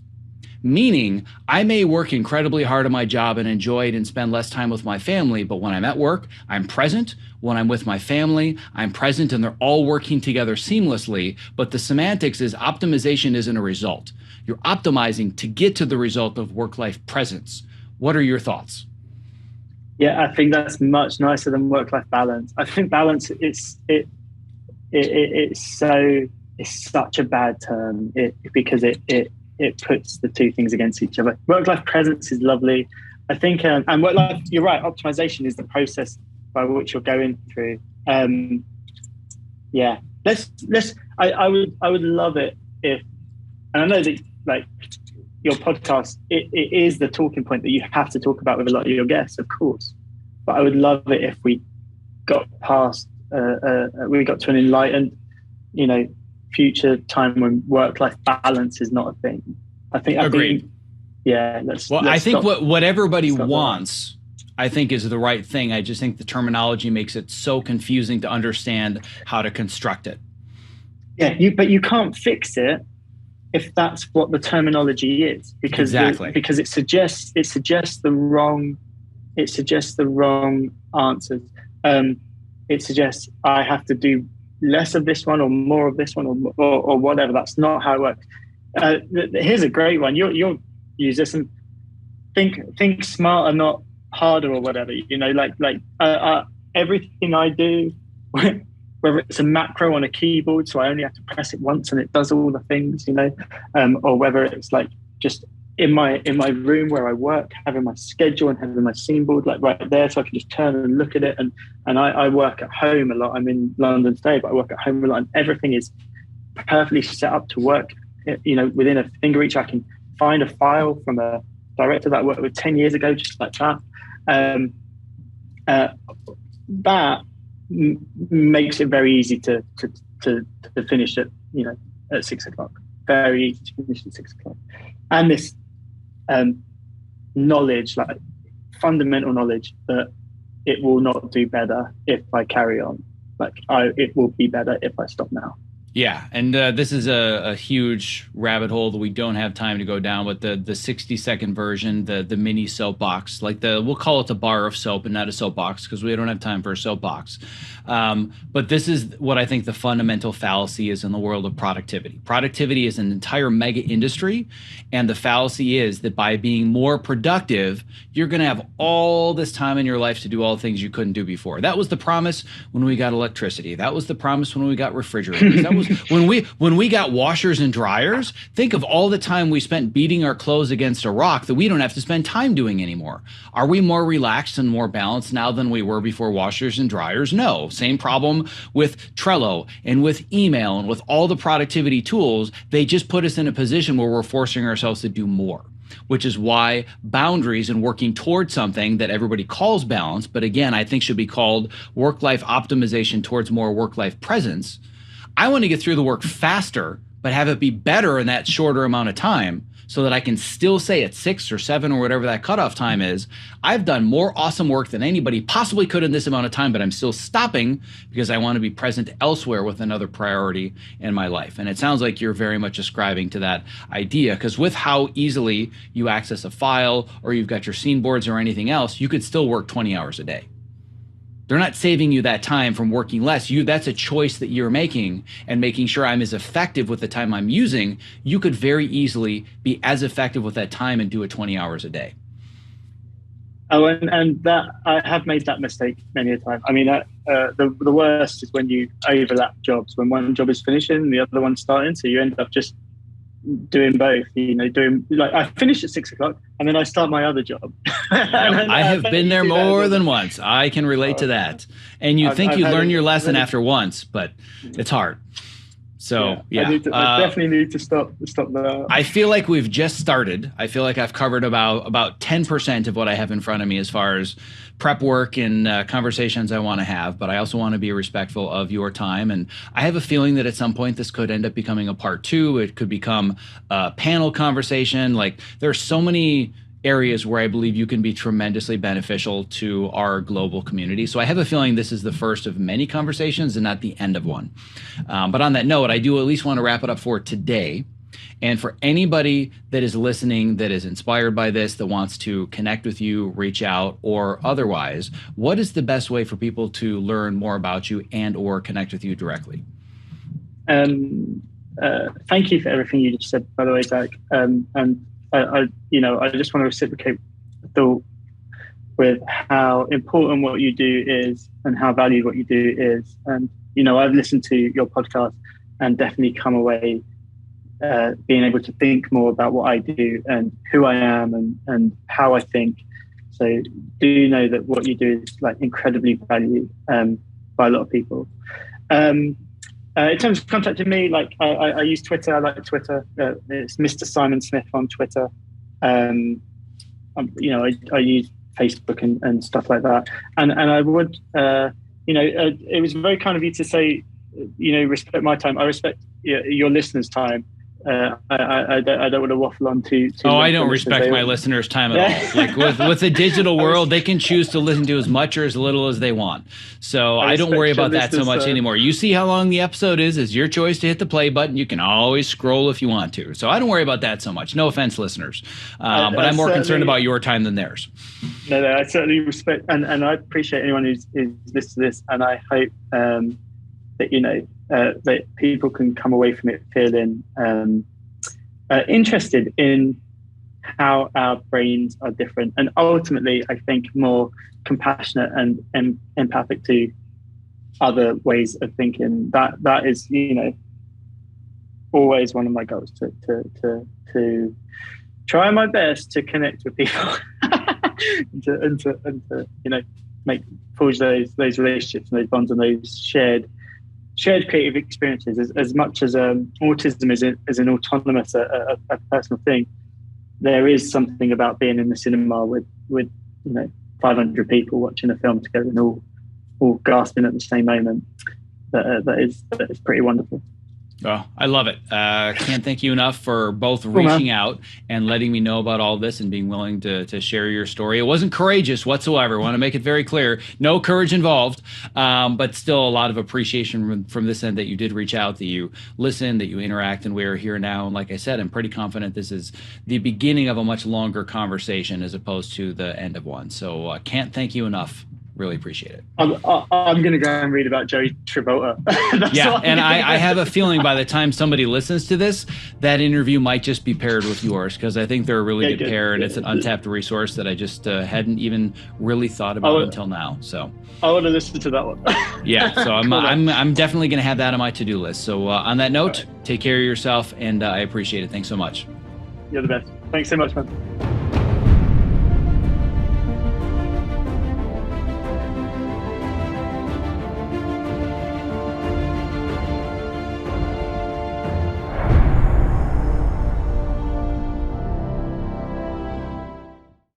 Meaning, I may work incredibly hard on my job and enjoy it and spend less time with my family, but when I'm at work, I'm present. When I'm with my family, I'm present, and they're all working together seamlessly. But the semantics is optimization isn't a result. You're optimizing to get to the result of work-life presence. What are your thoughts? Yeah, I think that's much nicer than work-life balance. I think balance it's such a bad term because it puts the two things against each other. Work-life presence is lovely. I think, and work-life, you're right, optimization is the process by which you're going through. I would love it if, and I know that like your podcast, it is the talking point that you have to talk about with a lot of your guests, of course. But I would love it if we got past, we got to an enlightened, future time when work-life balance is not a thing. Agreed. I think what everybody wants, I think, is the right thing. I just think the terminology makes it so confusing to understand how to construct it. Yeah, but you can't fix it if that's what the terminology is, because because it suggests the wrong answers. It suggests I have to do less of this one or more of this one or whatever. That's not how it works. Here's a great one. You'll use this and think smarter, not harder, or whatever. Everything I do, whether it's a macro on a keyboard, so I only have to press it once and it does all the things, or whether it's like just in my room where I work, having my schedule and having my scene board like right there, so I can just turn and look at it. And I work at home a lot. I'm in London today, but I work at home a lot, and everything is perfectly set up to work. Within a finger reach, I can find a file from a director that I worked with 10 years ago, just like that. That makes it very easy to finish at 6 o'clock. Very easy to finish at 6 o'clock. And this knowledge, like fundamental knowledge, that it will not do better if I carry on. It will be better if I stop now. Yeah, and this is a huge rabbit hole that we don't have time to go down, but the 60-second version, the mini soapbox, we'll call it the bar of soap and not a soapbox because we don't have time for a soapbox. But this is what I think the fundamental fallacy is in the world of productivity. Productivity is an entire mega industry, and the fallacy is that by being more productive, you're going to have all this time in your life to do all the things you couldn't do before. That was the promise when we got electricity. That was the promise when we got refrigerators. That was when we got washers and dryers, think of all the time we spent beating our clothes against a rock that we don't have to spend time doing anymore. Are we more relaxed and more balanced now than we were before washers and dryers? No. Same problem with Trello and with email and with all the productivity tools. They just put us in a position where we're forcing ourselves to do more, which is why boundaries and working towards something that everybody calls balance, but again, I think should be called work-life optimization towards more work-life presence. I want to get through the work faster, but have it be better in that shorter amount of time so that I can still say at 6 or 7 or whatever that cutoff time is, I've done more awesome work than anybody possibly could in this amount of time, but I'm still stopping because I want to be present elsewhere with another priority in my life. And it sounds like you're very much ascribing to that idea, because with how easily you access a file or you've got your scene boards or anything else, you could still work 20 hours a day. They're not saving you that time from working less. That's a choice that you're making, and making sure I'm as effective with the time I'm using. You could very easily be as effective with that time and do it 20 hours a day. Oh, and that I have made that mistake many a time. I mean, the worst is when you overlap jobs, when one job is finishing and the other one's starting. So you end up just doing both, doing like I finish at 6 o'clock and then I start my other job. I have been there more than once. I can relate to that. And you think you learn your lesson after once, but it's hard. So yeah, I definitely need to stop that. I feel like we've just started. I feel like I've covered about 10% of what I have in front of me as far as prep work and conversations I want to have, but I also want to be respectful of your time. And I have a feeling that at some point this could end up becoming a part 2. It could become a panel conversation. Like, there's so many areas where I believe you can be tremendously beneficial to our global community. So I have a feeling this is the first of many conversations and not the end of one. But on that note, I do at least want to wrap it up for today. And for anybody that is listening, that is inspired by this, that wants to connect with you, reach out, or otherwise, what is the best way for people to learn more about you and or connect with you directly? Thank you for everything you just said, by the way, Zack. And I just want to reciprocate the thought with how important what you do is and how valued what you do is. And, I've listened to your podcast and definitely come away being able to think more about what I do and who I am and how I think. So do know that what you do is like incredibly valued by a lot of people. In terms of contacting me, like I use Twitter. I like Twitter. It's Mr. Simon Smith on Twitter. I use Facebook and stuff like that. And I would, it was very kind of you to say, respect my time. I respect your listeners' time. I don't want to waffle on too I don't respect my listeners' time at all. Like with the digital world, they can choose to listen to as much or as little as they want. So I don't worry about that so much anymore. You see how long the episode is. It's your choice to hit the play button. You can always scroll if you want to. So I don't worry about that so much. No offense, listeners. But I'm more concerned about your time than theirs. No, I certainly respect and I appreciate anyone who's listened to this. And I hope that, that people can come away from it feeling interested in how our brains are different, and ultimately, I think, more compassionate and empathic to other ways of thinking. That is, always one of my goals to try my best to connect with people and to forge those relationships and those bonds and those shared creative experiences. As much as autism is an autonomous, a personal thing, there is something about being in the cinema with 500 people watching a film together and all gasping at the same moment. That is pretty wonderful. Oh, I love it. Can't thank you enough for both reaching out and letting me know about all this and being willing to share your story. It wasn't courageous whatsoever. I want to make it very clear. No courage involved, but still a lot of appreciation from this end that you did reach out, that you listened, that you interact, and we're here now. And like I said, I'm pretty confident this is the beginning of a much longer conversation as opposed to the end of one. So can't thank you enough. Really appreciate it. I'm going to go and read about Joey Travolta. Yeah, and I have a feeling by the time somebody listens to this, that interview might just be paired with yours, because I think they're a really good pair, and it's an untapped resource that I just hadn't even really thought about until now. So I want to listen to that one. Yeah, so I'm definitely going to have that on my to-do list. So on that note, take care of yourself, and I appreciate it. Thanks so much. You're the best. Thanks so much, man.